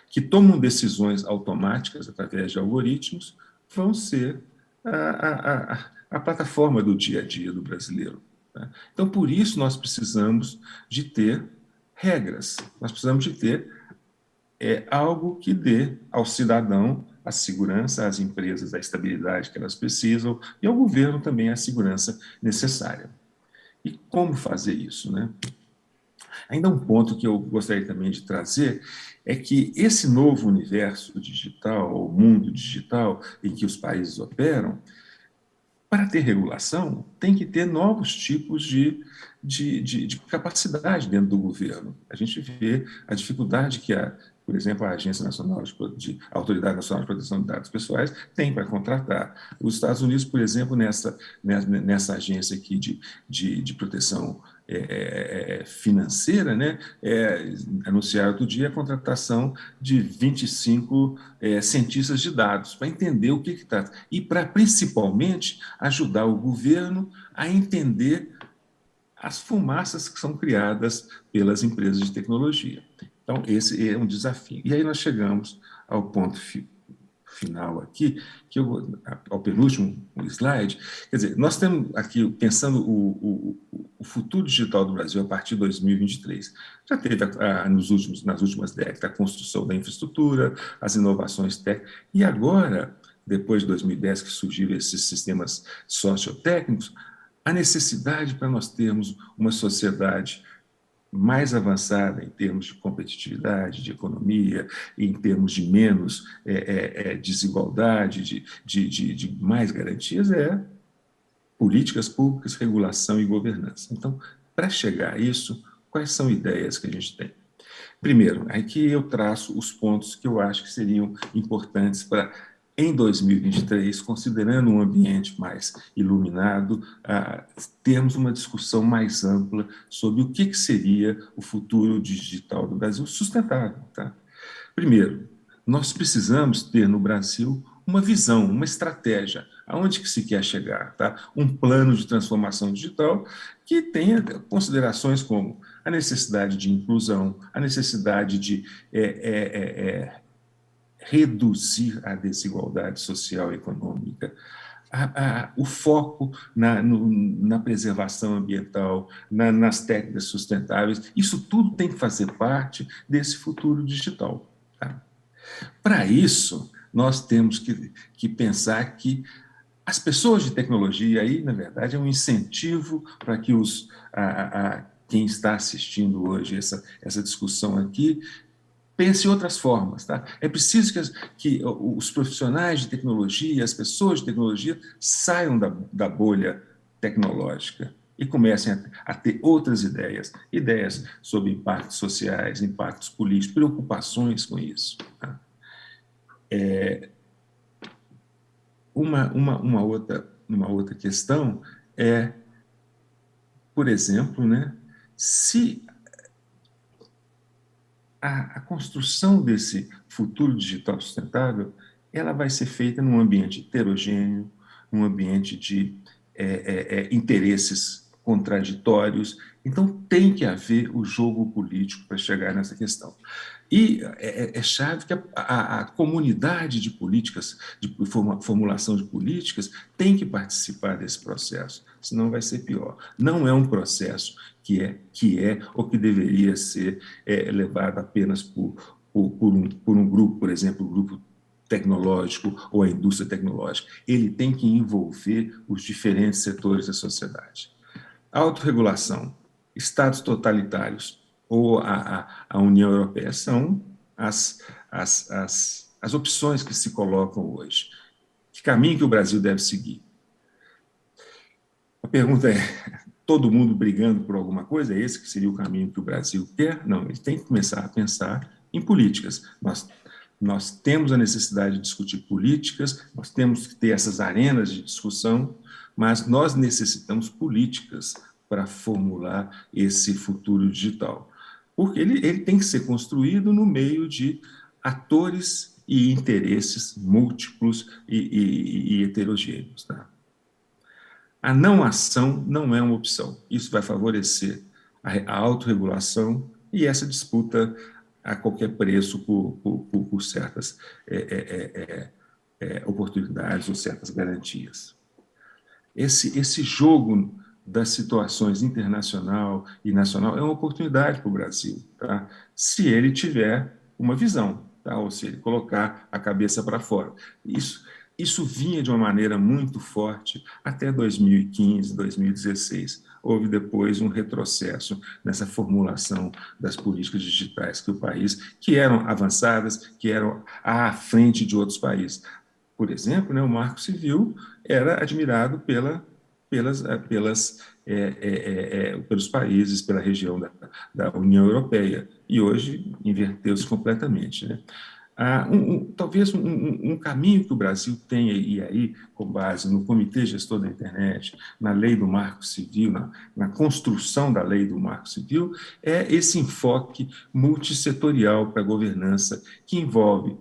que tomam decisões automáticas através de algoritmos, vão ser a plataforma do dia a dia do brasileiro. Tá? Então, por isso, nós precisamos de ter regras, nós precisamos de ter algo que dê ao cidadão a segurança, às empresas a estabilidade que elas precisam e ao governo também a segurança necessária. E como fazer isso, né? Ainda um ponto que eu gostaria também de trazer é que esse novo universo digital, ou mundo digital em que os países operam, para ter regulação, tem que ter novos tipos de capacidade dentro do governo. A gente vê a dificuldade que, por exemplo, a Agência Nacional a Autoridade Nacional de Proteção de Dados Pessoais tem para contratar. Os Estados Unidos, por exemplo, nessa agência aqui de proteção financeira, né, anunciaram outro dia a contratação de 25 cientistas de dados para entender o que está e para, principalmente, ajudar o governo a entender as fumaças que são criadas pelas empresas de tecnologia. Então, esse é um desafio. E aí nós chegamos ao ponto final aqui, ao penúltimo slide. Quer dizer, nós temos aqui, pensando o futuro digital do Brasil a partir de 2023. Já teve, nas últimas décadas, a construção da infraestrutura, as inovações técnicas, e agora, depois de 2010, que surgiram esses sistemas sociotécnicos, a necessidade para nós termos uma sociedade mais avançada em termos de competitividade, de economia, em termos de menos desigualdade, de mais garantias, políticas públicas, regulação e governança. Então, para chegar a isso, quais são ideias que a gente tem? Primeiro, aqui eu traço os pontos que eu acho que seriam importantes para em 2023, considerando um ambiente mais iluminado, temos uma discussão mais ampla sobre o que seria o futuro digital do Brasil sustentável. Tá? Primeiro, nós precisamos ter no Brasil uma visão, uma estratégia, aonde que se quer chegar, tá? Um plano de transformação digital que tenha considerações como a necessidade de inclusão, a necessidade de reduzir a desigualdade social e econômica, o foco na preservação ambiental, nas técnicas sustentáveis, isso tudo tem que fazer parte desse futuro digital. Tá? Para isso, nós temos que pensar que as pessoas de tecnologia, aí, na verdade, é um incentivo para que quem está assistindo hoje essa discussão aqui pense em outras formas. Tá? É preciso que os profissionais de tecnologia, as pessoas de tecnologia, saiam da bolha tecnológica e comecem a ter outras ideias sobre impactos sociais, impactos políticos, preocupações com isso. Tá? Uma outra questão é, por exemplo, né, se a construção desse futuro digital sustentável ela vai ser feita num ambiente heterogêneo, num ambiente de interesses contraditórios. Então, tem que haver o jogo político para chegar nessa questão. E é chave que a comunidade de políticas, de formulação de políticas, tem que participar desse processo, senão vai ser pior. Não é um processo que é ou que deveria ser levado apenas por um grupo, por exemplo, o grupo tecnológico ou a indústria tecnológica. Ele tem que envolver os diferentes setores da sociedade. Autorregulação, estados totalitários ou a União Europeia são as opções que se colocam hoje. Que caminho que o Brasil deve seguir? A pergunta é, todo mundo brigando por alguma coisa? É esse que seria o caminho que o Brasil quer? Não, ele tem que começar a pensar em políticas. Nós temos a necessidade de discutir políticas, nós temos que ter essas arenas de discussão, mas nós necessitamos políticas para formular esse futuro digital. Porque ele tem que ser construído no meio de atores e interesses múltiplos e heterogêneos. Tá? A não ação não é uma opção. Isso vai favorecer a autorregulação e essa disputa a qualquer preço por certas oportunidades ou certas garantias. Esse jogo das situações internacional e nacional é uma oportunidade para o Brasil, tá? Se ele tiver uma visão, tá? Ou se ele colocar a cabeça para fora. Isso vinha de uma maneira muito forte até 2015, 2016. Houve depois um retrocesso nessa formulação das políticas digitais que o país, que eram avançadas, que eram à frente de outros países. Por exemplo, né, o Marco Civil era admirado pelos países, pela região da União Europeia, e hoje inverteu-se completamente. Né? Talvez um caminho que o Brasil tenha, e aí, com base no Comitê Gestor da Internet, na lei do Marco Civil, na construção da lei do Marco Civil, é esse enfoque multissetorial para a governança, que envolve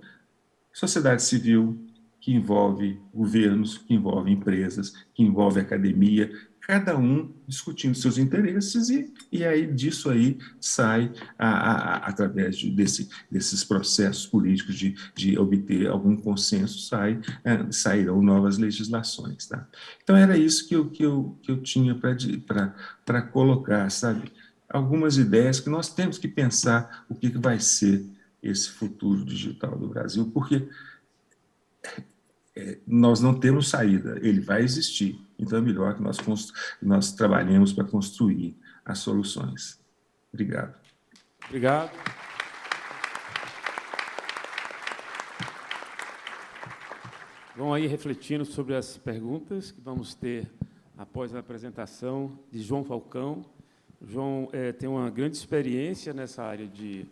sociedade civil, que envolve governos, que envolve empresas, que envolve academia, cada um discutindo seus interesses e aí disso aí sai, através desses processos políticos de obter algum consenso, sairão novas legislações. Tá? Então, era isso que eu tinha para colocar, sabe? Algumas ideias que nós temos que pensar o que vai ser esse futuro digital do Brasil, porque nós não temos saída, ele vai existir. Então, é melhor que nós trabalhemos para construir as soluções. Obrigado. Obrigado. Vão aí refletindo sobre as perguntas que vamos ter após a apresentação de João Falcão. João tem uma grande experiência nessa área de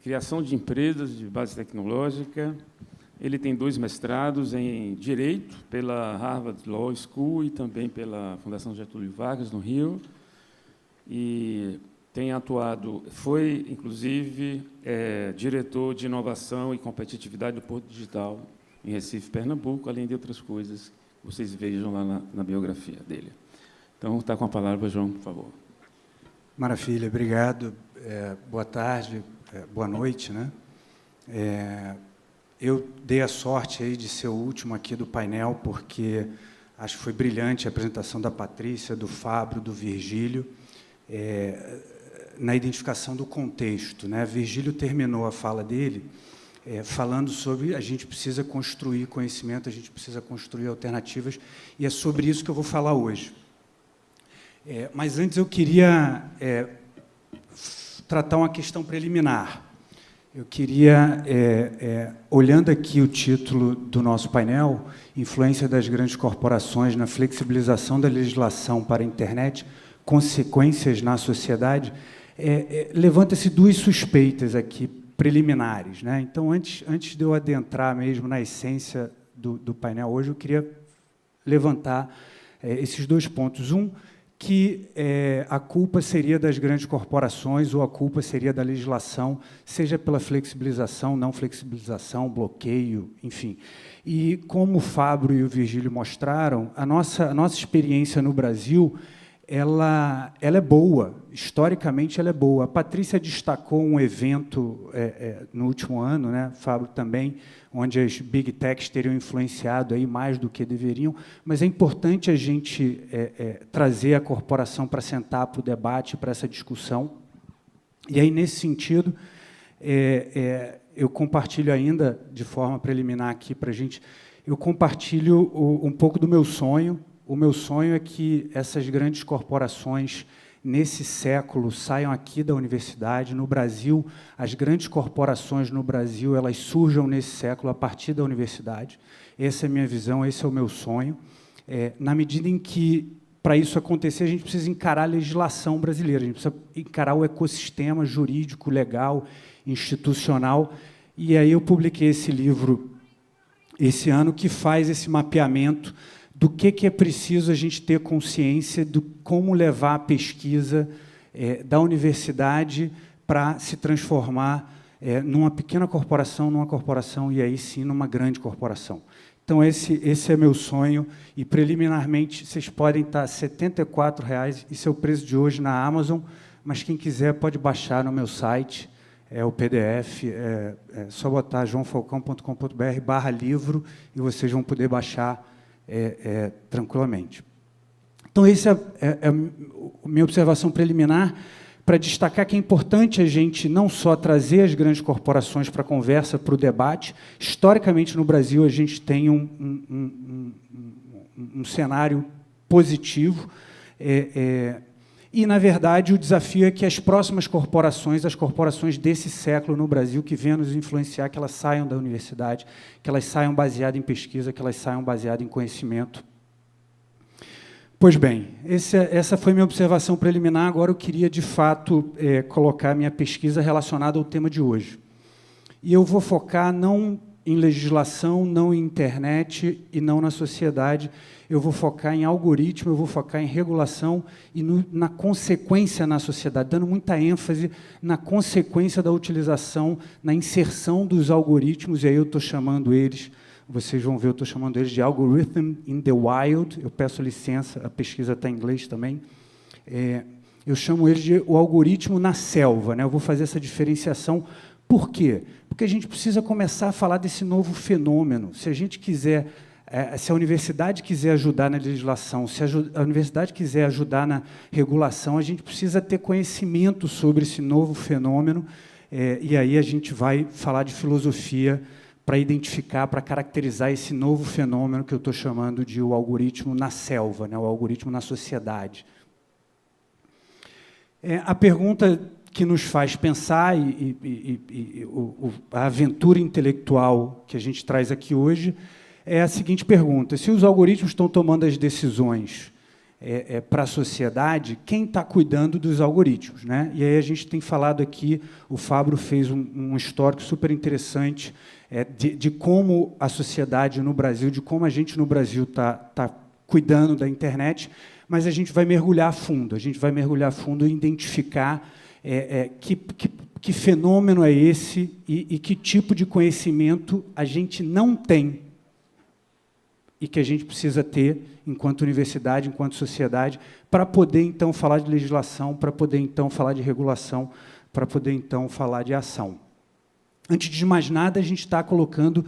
criação de empresas de base tecnológica, Ele tem 2 mestrados em Direito pela Harvard Law School e também pela Fundação Getúlio Vargas, no Rio. E tem atuado, foi, inclusive, diretor de inovação e competitividade do Porto Digital em Recife, Pernambuco, além de outras coisas que vocês vejam lá na biografia dele. Então, está com a palavra, João, por favor. Maravilha, obrigado. Boa tarde, boa noite, né? Eu dei a sorte aí de ser o último aqui do painel, porque acho que foi brilhante a apresentação da Patrícia, do Fábio, do Virgílio, na identificação do contexto, né? Virgílio terminou a fala dele falando sobre a gente precisa construir conhecimento, a gente precisa construir alternativas, e é sobre isso que eu vou falar hoje. Mas antes eu queria tratar uma questão preliminar. Eu queria, olhando aqui o título do nosso painel, Influência das grandes corporações na flexibilização da legislação para a internet, consequências na sociedade, levanta-se 2 suspeitas aqui, preliminares, né? Então, antes de eu adentrar mesmo na essência do painel hoje, eu queria levantar esses 2 pontos. Um, que a culpa seria das grandes corporações ou a culpa seria da legislação, seja pela flexibilização, não flexibilização, bloqueio, enfim. E como o Fábio e o Virgílio mostraram, a nossa experiência no Brasil, ela é boa, historicamente ela é boa. A Patrícia destacou um evento no último ano, né? Fábio também, onde as big techs teriam influenciado aí mais do que deveriam, mas é importante a gente trazer a corporação para sentar para o debate, para essa discussão. E aí, nesse sentido, eu compartilho ainda, de forma preliminar aqui para a gente, eu compartilho um pouco do meu sonho. O meu sonho é que essas grandes corporações, nesse século, saiam aqui da universidade. No Brasil, as grandes corporações no Brasil, elas surjam nesse século a partir da universidade. Essa é a minha visão, esse é o meu sonho. Na medida em que, para isso acontecer, a gente precisa encarar a legislação brasileira, a gente precisa encarar o ecossistema jurídico, legal, institucional. E aí eu publiquei esse livro esse ano, que faz esse mapeamento do que é preciso a gente ter consciência de como levar a pesquisa da universidade para se transformar numa pequena corporação, numa corporação e aí sim numa grande corporação. Então esse é meu sonho e preliminarmente vocês podem estar R$ 74,00, esse é o preço de hoje na Amazon, mas quem quiser pode baixar no meu site, o PDF, só botar joaofalcão.com.br/livro e vocês vão poder baixar tranquilamente. Então, essa é a minha observação preliminar para destacar que é importante a gente não só trazer as grandes corporações para a conversa, para o debate. Historicamente, no Brasil, a gente tem um cenário positivo, e, na verdade, o desafio é que as próximas corporações, as corporações desse século no Brasil, que venham nos influenciar, que elas saiam da universidade, que elas saiam baseadas em pesquisa, que elas saiam baseadas em conhecimento. Pois bem, essa foi minha observação preliminar. Agora eu queria, de fato, colocar minha pesquisa relacionada ao tema de hoje. E eu vou focar não em legislação, não em internet e não na sociedade. Eu vou focar em algoritmo, eu vou focar em regulação e na consequência na sociedade, dando muita ênfase na consequência da utilização, na inserção dos algoritmos, e aí eu estou chamando eles, vocês vão ver, eu estou chamando eles de algorithm in the wild. Eu peço licença, a pesquisa está em inglês também. Eu chamo eles de o algoritmo na selva, né? Eu vou fazer essa diferenciação. Por quê? Porque a gente precisa começar a falar desse novo fenômeno. Se a gente quiser, se a universidade quiser ajudar na legislação, se a universidade quiser ajudar na regulação, a gente precisa ter conhecimento sobre esse novo fenômeno, e aí a gente vai falar de filosofia para identificar, para caracterizar esse novo fenômeno que eu estou chamando de o algoritmo na selva, né? O algoritmo na sociedade. A pergunta que nos faz pensar, a aventura intelectual que a gente traz aqui hoje, é a seguinte pergunta: se os algoritmos estão tomando as decisões para a sociedade quem está cuidando dos algoritmos, né? E aí a gente tem falado aqui, o Fabro fez um histórico super interessante de como a sociedade no Brasil, de como a gente no Brasil está cuidando da internet, mas a gente vai mergulhar fundo, e identificar que fenômeno é esse e que tipo de conhecimento a gente não tem e que a gente precisa ter enquanto universidade, enquanto sociedade, para poder, então, falar de legislação, para poder, então, falar de regulação, para poder, então, falar de ação. Antes de mais nada, a gente está colocando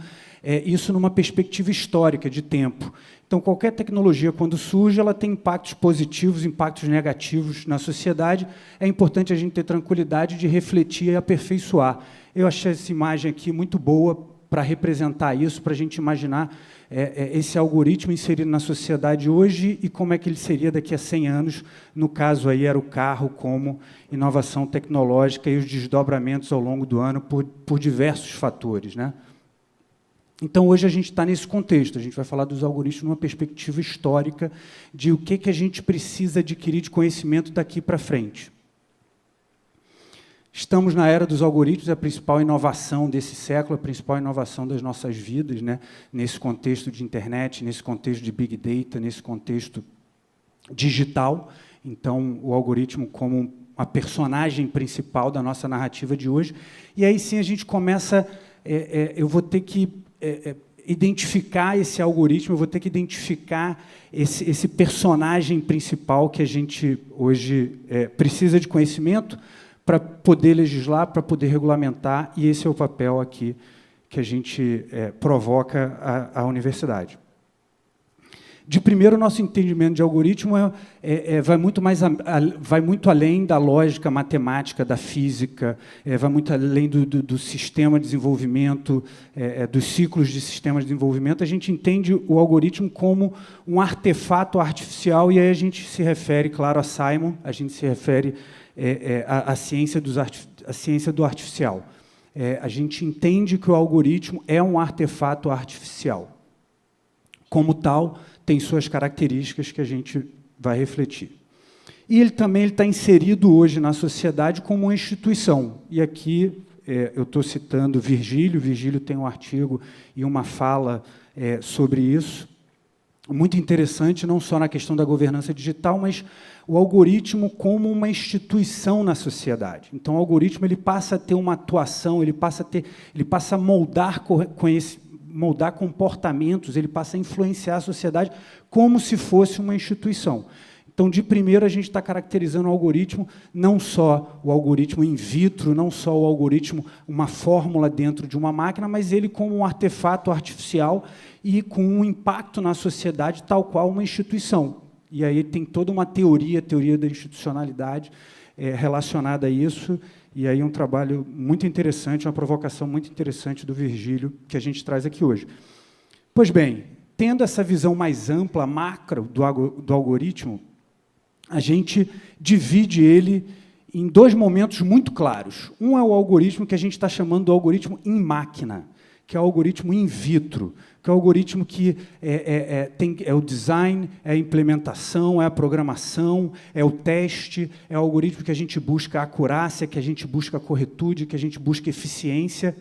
isso numa perspectiva histórica, de tempo. Então, qualquer tecnologia, quando surge, ela tem impactos positivos, impactos negativos na sociedade. É importante a gente ter tranquilidade de refletir e aperfeiçoar. Eu achei essa imagem aqui muito boa para representar isso, para a gente imaginar esse algoritmo inserido na sociedade hoje e como é que ele seria daqui a 100 anos. No caso, aí era o carro como inovação tecnológica e os desdobramentos ao longo do ano por diversos fatores, né? Então, hoje a gente está nesse contexto, a gente vai falar dos algoritmos numa perspectiva histórica de o que a gente precisa adquirir de conhecimento daqui para frente. Estamos na era dos algoritmos, a principal inovação desse século, a principal inovação das nossas vidas, né? Nesse contexto de internet, nesse contexto de big data, nesse contexto digital. Então, o algoritmo como a personagem principal da nossa narrativa de hoje. E aí sim a gente começa, eu vou ter que identificar esse algoritmo, eu vou ter que identificar esse personagem principal que a gente hoje precisa de conhecimento para poder legislar, para poder regulamentar, e esse é o papel aqui que a gente provoca à universidade. De primeiro, o nosso entendimento de algoritmo vai muito além da lógica matemática, da física, vai muito além do sistema de desenvolvimento, dos ciclos de sistemas de desenvolvimento. A gente entende o algoritmo como um artefato artificial, e aí a gente se refere, claro, a Simon, a gente se refere à ciência do artificial. A gente entende que o algoritmo é um artefato artificial. Como tal, tem suas características que a gente vai refletir. E ele também está inserido hoje na sociedade como uma instituição. E aqui eu estou citando Virgílio. Virgílio tem um artigo e uma fala sobre isso, muito interessante, não só na questão da governança digital, mas o algoritmo como uma instituição na sociedade. Então, o algoritmo ele passa a ter uma atuação, ele passa a moldar comportamentos, ele passa a influenciar a sociedade como se fosse uma instituição. Então, de primeiro, a gente está caracterizando o algoritmo, não só o algoritmo in vitro, não só o algoritmo, uma fórmula dentro de uma máquina, mas ele como um artefato artificial e com um impacto na sociedade tal qual uma instituição. E aí tem toda uma teoria da institucionalidade relacionada a isso, e aí um trabalho muito interessante, uma provocação muito interessante do Virgílio, que a gente traz aqui hoje. Pois bem, tendo essa visão mais ampla, macro, do algoritmo, a gente divide ele em dois momentos muito claros. Um é o algoritmo que a gente está chamando de algoritmo em máquina, que é o algoritmo in vitro, que é o algoritmo que é o design, é a implementação, é a programação, é o teste, é o algoritmo que a gente busca a acurácia, que a gente busca a corretude, que a gente busca eficiência,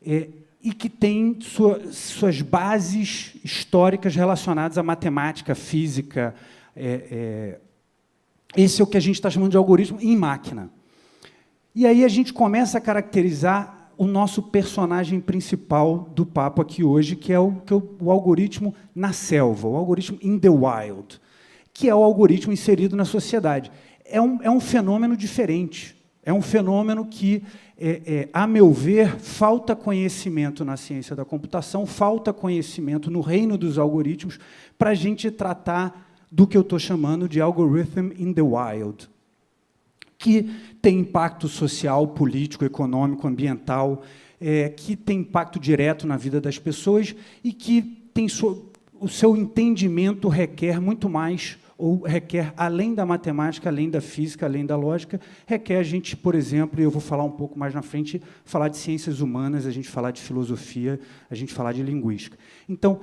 e que tem suas bases históricas relacionadas à matemática, física. Esse é o que a gente está chamando de algoritmo em máquina. E aí a gente começa a caracterizar o nosso personagem principal do papo aqui hoje, que é o algoritmo na selva, o algoritmo in the wild, que é o algoritmo inserido na sociedade. É um fenômeno diferente, é um fenômeno que, a meu ver, falta conhecimento na ciência da computação, falta conhecimento no reino dos algoritmos para a gente tratar do que eu estou chamando de algorithm in the wild, que tem impacto social, político, econômico, ambiental, que tem impacto direto na vida das pessoas e que tem o seu entendimento requer muito mais, ou requer, além da matemática, além da física, além da lógica, requer a gente, por exemplo, e eu vou falar um pouco mais na frente, falar de ciências humanas, a gente falar de filosofia, a gente falar de linguística. Então,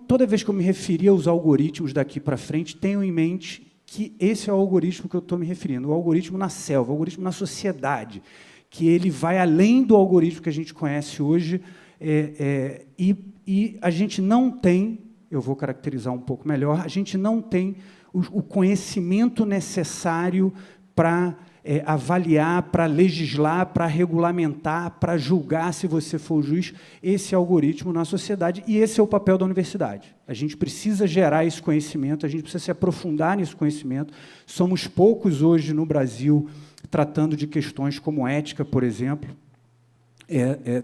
toda vez que eu me referir aos algoritmos daqui para frente, tenho em mente que esse é o algoritmo que eu estou me referindo, o algoritmo na selva, o algoritmo na sociedade, que ele vai além do algoritmo que a gente conhece hoje, e a gente não tem, eu vou caracterizar um pouco melhor, a gente não tem o conhecimento necessário para avaliar, para legislar, para regulamentar, para julgar, se você for o juiz, esse algoritmo na sociedade, e esse é o papel da universidade. A gente precisa gerar esse conhecimento, a gente precisa se aprofundar nesse conhecimento. Somos poucos hoje no Brasil tratando de questões como ética, por exemplo,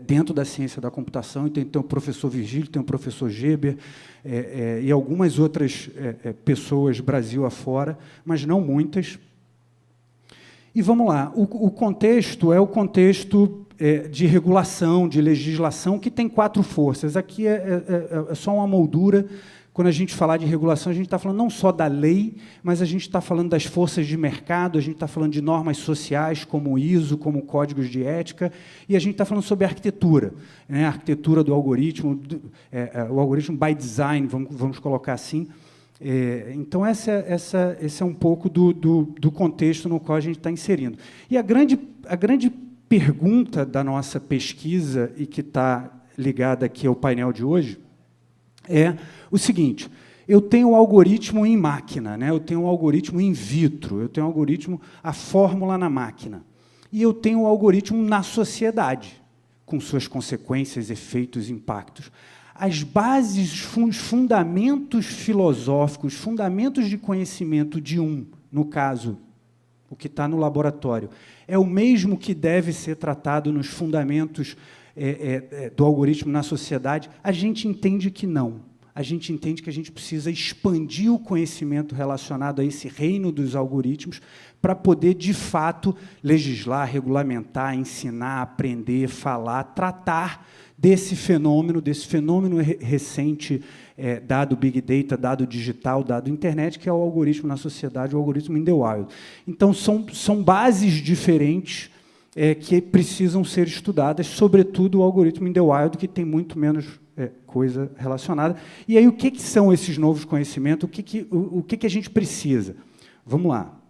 dentro da ciência da computação. Então, tem o professor Virgílio, tem o professor Geber, e algumas outras pessoas Brasil afora, mas não muitas. E vamos lá, o contexto é o contexto de regulação, de legislação, que tem 4 forças. Aqui é só uma moldura. Quando a gente falar de regulação, a gente está falando não só da lei, mas a gente está falando das forças de mercado, a gente está falando de normas sociais, como o ISO, como códigos de ética, e a gente está falando sobre a arquitetura, né? A arquitetura do algoritmo, o algoritmo by design, vamos colocar assim. Então, esse é um pouco do contexto no qual a gente está inserindo. E a grande pergunta da nossa pesquisa, e que está ligada aqui ao painel de hoje, é o seguinte: eu tenho um algoritmo em máquina, né? Eu tenho um algoritmo in vitro, eu tenho um algoritmo, a fórmula na máquina, e eu tenho um algoritmo na sociedade, com suas consequências, efeitos, impactos. As bases, os fundamentos filosóficos, fundamentos de conhecimento de no caso, o que está no laboratório, é o mesmo que deve ser tratado nos fundamentos do algoritmo na sociedade? A gente entende que não. A gente entende que a gente precisa expandir o conhecimento relacionado a esse reino dos algoritmos para poder, de fato, legislar, regulamentar, ensinar, aprender, falar, tratar desse fenômeno recente, dado Big Data, dado digital, dado internet, que é o algoritmo na sociedade, o algoritmo in the wild. Então, são bases diferentes que precisam ser estudadas, sobretudo o algoritmo in the wild, que tem muito menos coisa relacionada. E aí, o que são esses novos conhecimentos? O que a gente precisa? Vamos lá.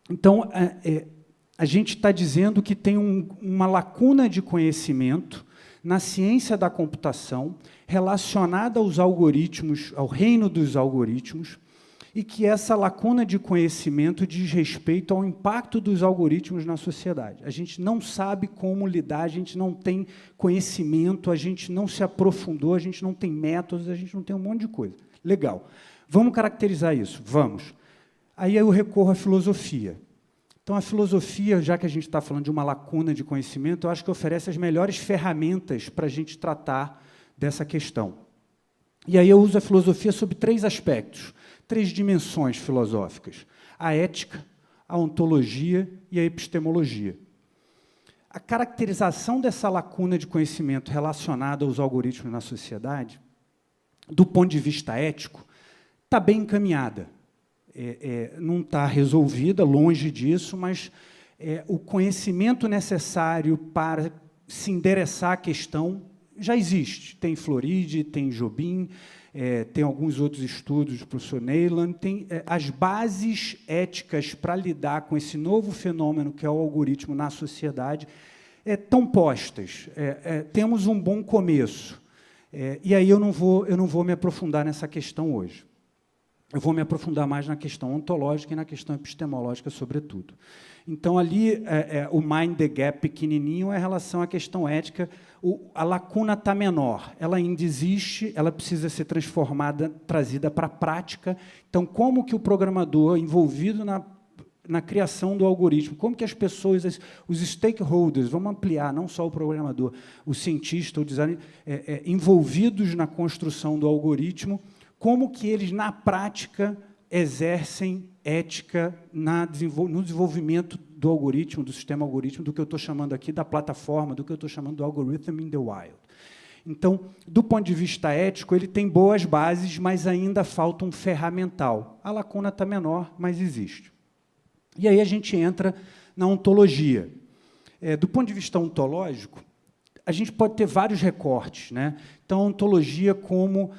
Então, a gente está dizendo que tem uma lacuna de conhecimento na ciência da computação relacionada aos algoritmos, ao reino dos algoritmos, e que essa lacuna de conhecimento diz respeito ao impacto dos algoritmos na sociedade. A gente não sabe como lidar, a gente não tem conhecimento, a gente não se aprofundou, a gente não tem métodos, a gente não tem um monte de coisa. Legal. Vamos caracterizar isso? Vamos. Aí eu recorro à filosofia. Então, a filosofia, já que a gente está falando de uma lacuna de conhecimento, eu acho que oferece as melhores ferramentas para a gente tratar dessa questão. E aí eu uso a filosofia sob 3 aspectos, 3 dimensões filosóficas: a ética, a ontologia e a epistemologia. A caracterização dessa lacuna de conhecimento relacionada aos algoritmos na sociedade, do ponto de vista ético, está bem encaminhada. Não está resolvida, longe disso, mas o conhecimento necessário para se endereçar a questão já existe. Tem Floride, tem Jobim, tem alguns outros estudos do professor Neyland, tem as bases éticas para lidar com esse novo fenômeno que é o algoritmo na sociedade, estão postas. Temos um bom começo. E aí eu não vou me aprofundar nessa questão hoje. Eu vou me aprofundar mais na questão ontológica e na questão epistemológica, sobretudo. Então, ali, o mind the gap pequenininho é em relação à questão ética. A lacuna está menor, ela ainda existe, ela precisa ser transformada, trazida para a prática. Então, como que o programador, envolvido na criação do algoritmo, como que as pessoas, os stakeholders, vamos ampliar, não só o programador, o cientista, o designer, envolvidos na construção do algoritmo, como que eles, na prática, exercem ética no desenvolvimento do algoritmo, do sistema algoritmo, do que eu estou chamando aqui da plataforma, do que eu estou chamando do algorithm in the wild. Então, do ponto de vista ético, ele tem boas bases, mas ainda falta um ferramental. A lacuna está menor, mas existe. E aí a gente entra na ontologia. Do ponto de vista ontológico, a gente pode ter vários recortes, né? Então, a ontologia como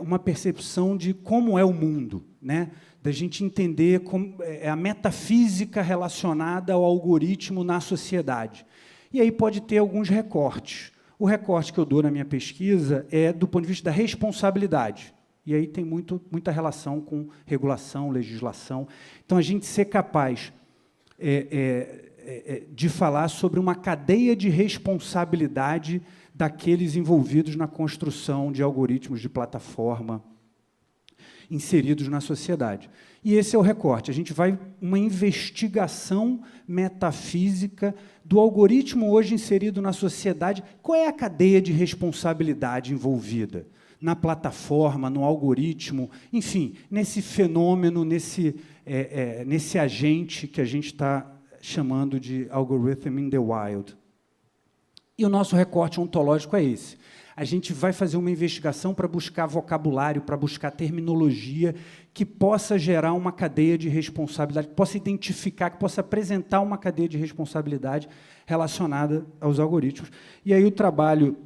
uma percepção de como é o mundo, né? Da gente entender como é a metafísica relacionada ao algoritmo na sociedade. E aí pode ter alguns recortes. O recorte que eu dou na minha pesquisa é do ponto de vista da responsabilidade. E aí tem muita relação com regulação, legislação. Então, a gente ser capaz de falar sobre uma cadeia de responsabilidade daqueles envolvidos na construção de algoritmos de plataforma inseridos na sociedade. E esse é o recorte. A gente vai uma investigação metafísica do algoritmo hoje inserido na sociedade. Qual é a cadeia de responsabilidade envolvida na plataforma, no algoritmo, enfim, nesse fenômeno, nesse agente que a gente está chamando de algorithm in the wild. E o nosso recorte ontológico é esse. A gente vai fazer uma investigação para buscar vocabulário, para buscar terminologia que possa gerar uma cadeia de responsabilidade, que possa identificar, que possa apresentar uma cadeia de responsabilidade relacionada aos algoritmos. E aí o trabalho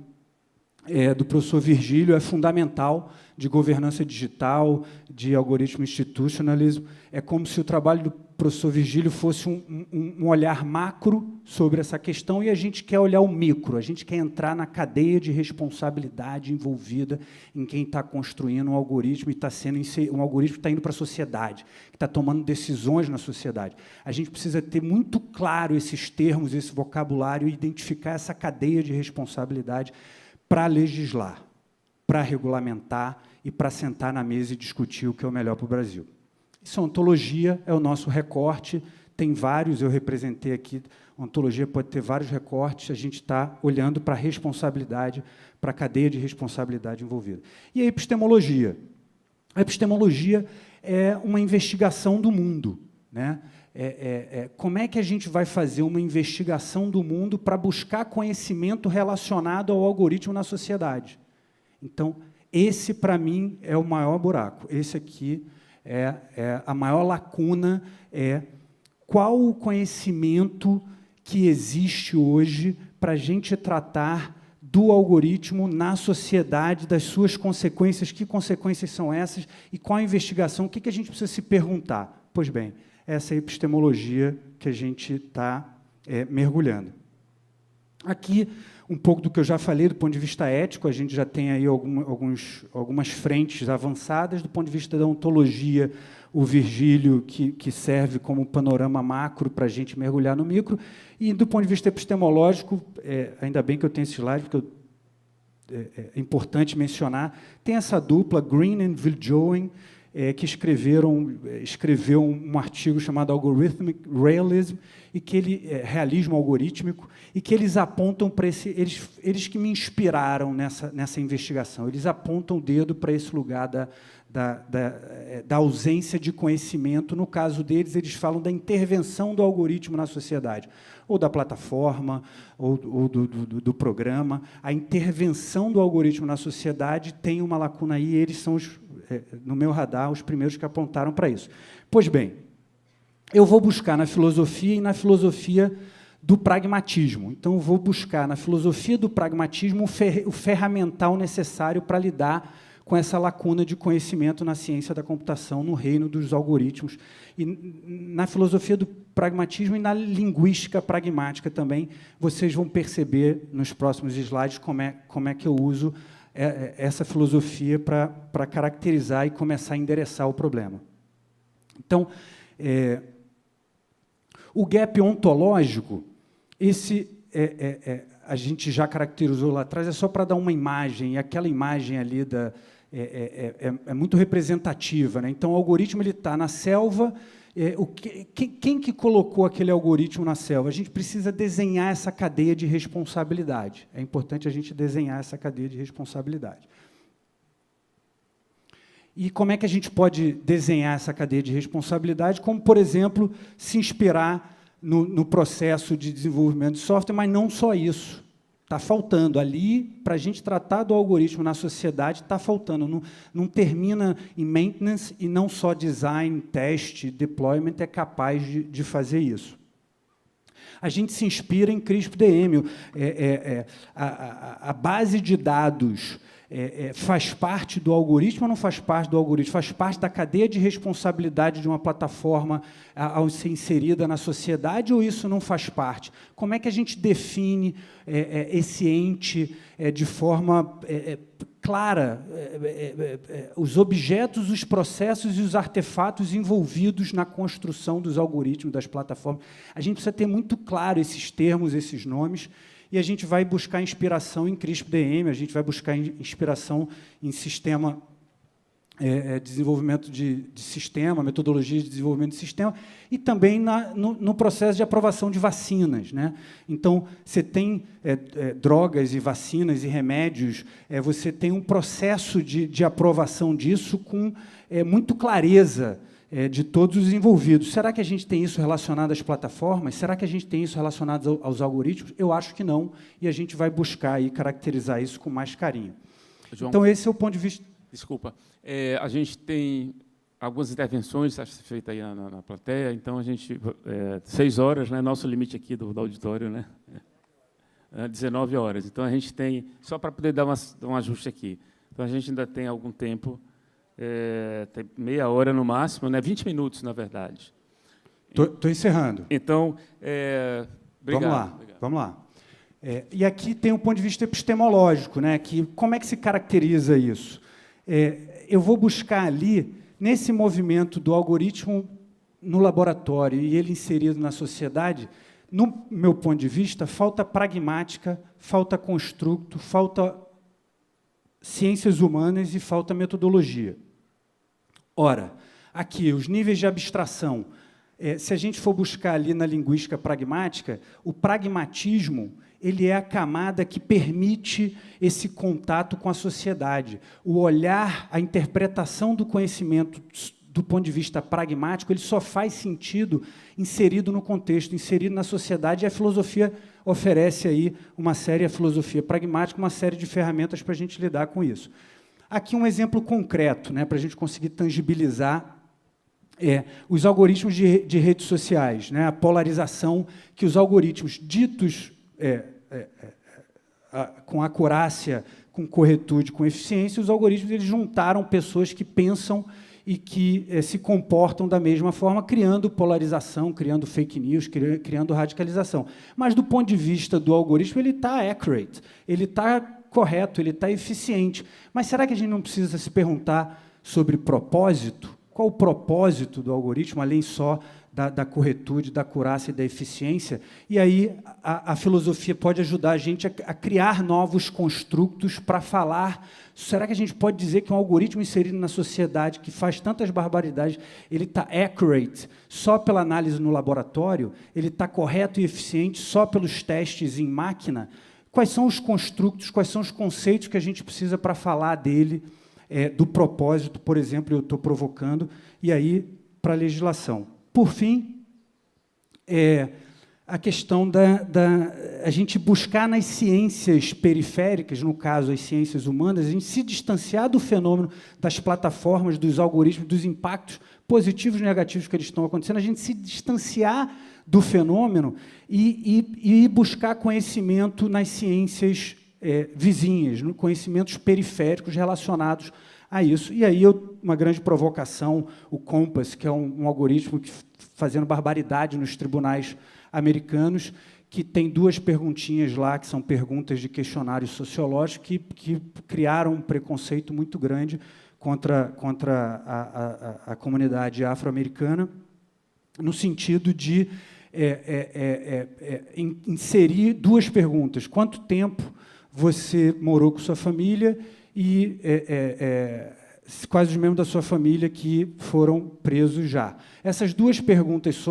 do professor Virgílio é fundamental, de governança digital, de algoritmo institutionalismo. É como se o trabalho do professor Virgílio fosse um olhar macro sobre essa questão, e a gente quer olhar o micro, a gente quer entrar na cadeia de responsabilidade envolvida em quem está construindo um algoritmo e está sendo um algoritmo que está indo para a sociedade, que está tomando decisões na sociedade. A gente precisa ter muito claro esses termos, esse vocabulário, e identificar essa cadeia de responsabilidade para legislar, para regulamentar e para sentar na mesa e discutir o que é o melhor para o Brasil. Isso, a ontologia é o nosso recorte, tem vários, eu representei aqui, a ontologia pode ter vários recortes, a gente está olhando para a responsabilidade, para a cadeia de responsabilidade envolvida. E a epistemologia? A epistemologia é uma investigação do mundo, né? Como é que a gente vai fazer uma investigação do mundo para buscar conhecimento relacionado ao algoritmo na sociedade? Então, esse, para mim, é o maior buraco. Esse aqui é a maior lacuna, qual o conhecimento que existe hoje para a gente tratar do algoritmo na sociedade, das suas consequências, que consequências são essas, e qual a investigação, o que a gente precisa se perguntar? Pois bem, essa é a epistemologia que a gente está mergulhando. Aqui, um pouco do que eu já falei do ponto de vista ético, a gente já tem aí algumas frentes avançadas. Do ponto de vista da ontologia, o Virgílio, que serve como panorama macro para a gente mergulhar no micro. E, do ponto de vista epistemológico, ainda bem que eu tenho esse slide, porque é importante mencionar, tem essa dupla, Green e Viljoen, que escreveu um artigo chamado Algorithmic Realism, e que realismo algorítmico, e que eles apontam para eles que me inspiraram nessa investigação, eles apontam o dedo para esse lugar da ausência de conhecimento. No caso deles, eles falam da intervenção do algoritmo na sociedade, ou da plataforma, ou do programa. A intervenção do algoritmo na sociedade tem uma lacuna aí, e eles são, no meu radar, os primeiros que apontaram para isso. Pois bem, eu vou buscar na filosofia e na filosofia do pragmatismo. Então, eu vou buscar na filosofia do pragmatismo o ferramental necessário para lidar com essa lacuna de conhecimento na ciência da computação, no reino dos algoritmos. E na filosofia do pragmatismo e na linguística pragmática também, vocês vão perceber nos próximos slides como é que eu uso essa filosofia para caracterizar e começar a endereçar o problema. Então, o gap ontológico, a gente já caracterizou lá atrás, é só para dar uma imagem, e aquela imagem ali é muito representativa, né? Então, o algoritmo está na selva. Quem que colocou aquele algoritmo na selva? A gente precisa desenhar essa cadeia de responsabilidade. É importante a gente desenhar essa cadeia de responsabilidade. E como é que a gente pode desenhar essa cadeia de responsabilidade? Como, por exemplo, se inspirar no processo de desenvolvimento de software, mas não só isso. Está faltando ali, para a gente tratar do algoritmo na sociedade, está faltando. Não termina em maintenance, e não só design, teste, deployment é capaz de fazer isso. A gente se inspira em CRISP-DM. A base de dados faz parte do algoritmo ou não faz parte do algoritmo? Faz parte da cadeia de responsabilidade de uma plataforma ao ser inserida na sociedade, ou isso não faz parte? Como é que a gente define esse ente de forma clara, os objetos, os processos e os artefatos envolvidos na construção dos algoritmos, das plataformas? A gente precisa ter muito claro esses termos, esses nomes, e a gente vai buscar inspiração em CRISP-DM, a gente vai buscar inspiração em sistema, desenvolvimento de sistema, metodologia de desenvolvimento de sistema, e também no processo de aprovação de vacinas, né? Então, você tem drogas e vacinas e remédios, você tem um processo de aprovação disso com muito clareza de todos os envolvidos. Será que a gente tem isso relacionado às plataformas? Será que a gente tem isso relacionado aos algoritmos? Eu acho que não, e a gente vai buscar aí caracterizar isso com mais carinho. João, então, esse é o ponto de vista... Desculpa. A gente tem algumas intervenções feitas aí na plateia, então a gente... 6 horas, né, nosso limite aqui do auditório, né? 19 horas. Então, a gente tem... Só para poder dar um ajuste aqui. Então, a gente ainda tem algum tempo... tem meia hora no máximo, né? 20 minutos, na verdade. Estou encerrando. Então, obrigado. Vamos lá. E aqui tem um ponto de vista epistemológico, né? Que, como é que se caracteriza isso? Eu vou buscar ali, nesse movimento do algoritmo no laboratório e ele inserido na sociedade, no meu ponto de vista, falta pragmática, falta construto, falta ciências humanas e falta metodologia. Ora, aqui, os níveis de abstração, se a gente for buscar ali na linguística pragmática, o pragmatismo ele é a camada que permite esse contato com a sociedade. O olhar, a interpretação do conhecimento do ponto de vista pragmático, ele só faz sentido inserido no contexto, inserido na sociedade, e a filosofia oferece aí uma série, a filosofia pragmática, uma série de ferramentas para a gente lidar com isso. Aqui um exemplo concreto, né, para a gente conseguir tangibilizar os algoritmos de redes sociais, né, a polarização que os algoritmos ditos com acurácia, com corretude, com eficiência, os algoritmos eles juntaram pessoas que pensam e que se comportam da mesma forma, criando polarização, criando fake news, criando radicalização. Mas, do ponto de vista do algoritmo, ele está accurate, ele está correto, ele está eficiente. Mas será que a gente não precisa se perguntar sobre propósito? Qual o propósito do algoritmo, além só da corretude, da acurácia e da eficiência? E aí a filosofia pode ajudar a gente a criar novos construtos para falar. Será que a gente pode dizer que um algoritmo inserido na sociedade que faz tantas barbaridades, ele está accurate só pela análise no laboratório? Ele está correto e eficiente só pelos testes em máquina? Quais são os construtos, quais são os conceitos que a gente precisa para falar dele, do propósito, por exemplo, eu estou provocando, e aí para a legislação. Por fim, a questão a gente buscar nas ciências periféricas, no caso, as ciências humanas, a gente se distanciar do fenômeno das plataformas, dos algoritmos, dos impactos positivos e negativos que eles estão acontecendo, a gente se distanciar do fenômeno e buscar conhecimento nas ciências vizinhas, conhecimentos periféricos relacionados a isso. E aí, uma grande provocação, o Compass, que é um algoritmo que, fazendo barbaridade nos tribunais americanos, que tem 2 perguntinhas lá, que são perguntas de questionário sociológico, que criaram um preconceito muito grande contra a comunidade afro-americana, no sentido de inserir 2 perguntas. Quanto tempo você morou com sua família e quais os membros da sua família que foram presos já? Essas 2 perguntas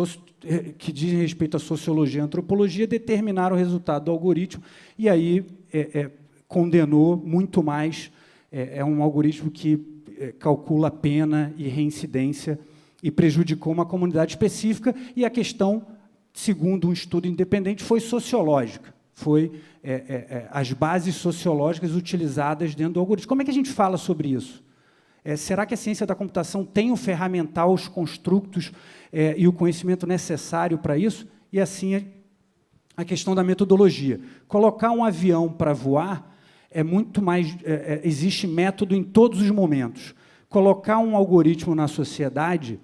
que dizem respeito à sociologia e antropologia determinaram o resultado do algoritmo e aí condenou muito mais. É um algoritmo que calcula a pena e reincidência e prejudicou uma comunidade específica, e a questão, segundo um estudo independente, foi sociológica. Foi as bases sociológicas utilizadas dentro do algoritmo. Como é que a gente fala sobre isso? Será que a ciência da computação tem o ferramental, os construtos e o conhecimento necessário para isso? E assim a questão da metodologia. Colocar um avião para voar é muito mais... existe método em todos os momentos. Colocar um algoritmo na sociedade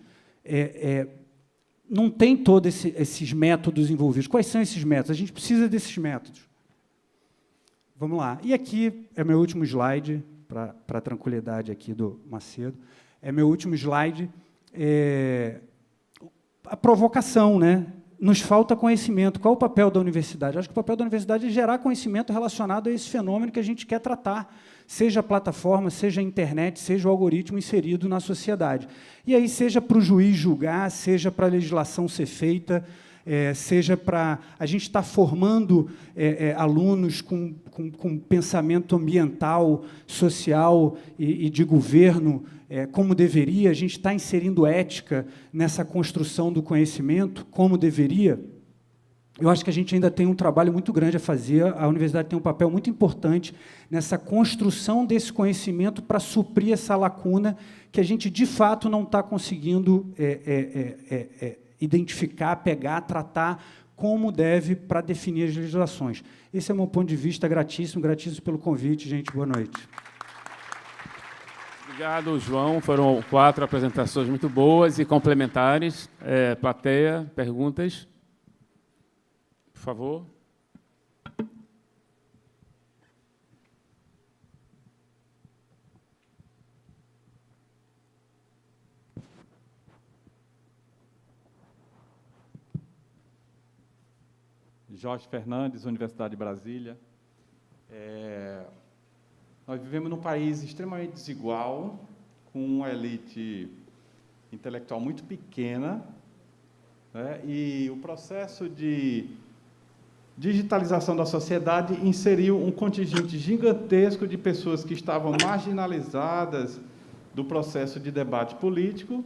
não tem todos esses métodos envolvidos. Quais são esses métodos? A gente precisa desses métodos. Vamos lá. E aqui é meu último slide, para a tranquilidade aqui do Macedo. É meu último slide. A provocação, né? Nos falta conhecimento. Qual é o papel da universidade? Acho que o papel da universidade é gerar conhecimento relacionado a esse fenômeno que a gente quer tratar, seja a plataforma, seja a internet, seja o algoritmo inserido na sociedade. E aí, seja para o juiz julgar, seja para a legislação ser feita, seja para... A gente está formando alunos com pensamento ambiental, social e de governo, como deveria, a gente está inserindo ética nessa construção do conhecimento, como deveria. Eu acho que a gente ainda tem um trabalho muito grande a fazer, a universidade tem um papel muito importante nessa construção desse conhecimento para suprir essa lacuna que a gente, de fato, não está conseguindo identificar, pegar, tratar como deve para definir as legislações. Esse é o meu ponto de vista, gratíssimo pelo convite, gente, boa noite. Obrigado, João. Foram 4 apresentações muito boas e complementares. Plateia, perguntas? Por favor. Jorge Fernandes, Universidade de Brasília. Nós vivemos num país extremamente desigual, com uma elite intelectual muito pequena, né? E o processo de digitalização da sociedade inseriu um contingente gigantesco de pessoas que estavam marginalizadas do processo de debate político,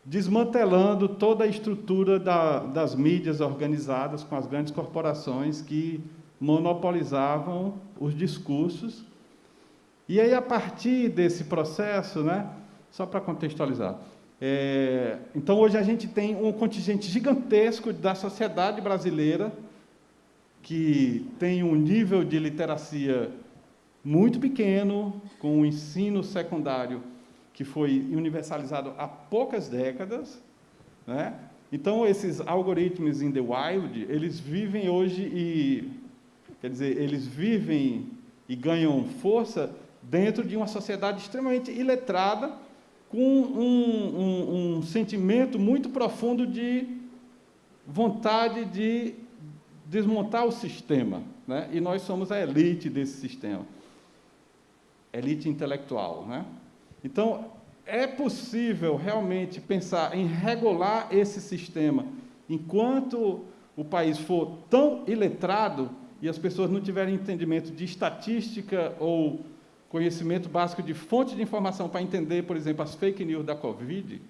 desmantelando toda a estrutura das mídias organizadas com as grandes corporações que monopolizavam os discursos. E aí, a partir desse processo, né, só para contextualizar, então, hoje a gente tem um contingente gigantesco da sociedade brasileira que tem um nível de literacia muito pequeno, com o ensino secundário que foi universalizado há poucas décadas, né? Então, esses algoritmos in the wild, eles vivem hoje eles vivem e ganham força dentro de uma sociedade extremamente iletrada, com um sentimento muito profundo de vontade de desmontar o sistema, né? E nós somos a elite desse sistema, elite intelectual, né? Então, é possível realmente pensar em regular esse sistema enquanto o país for tão iletrado e as pessoas não tiverem entendimento de estatística ou conhecimento básico de fonte de informação para entender, por exemplo, as fake news da Covid?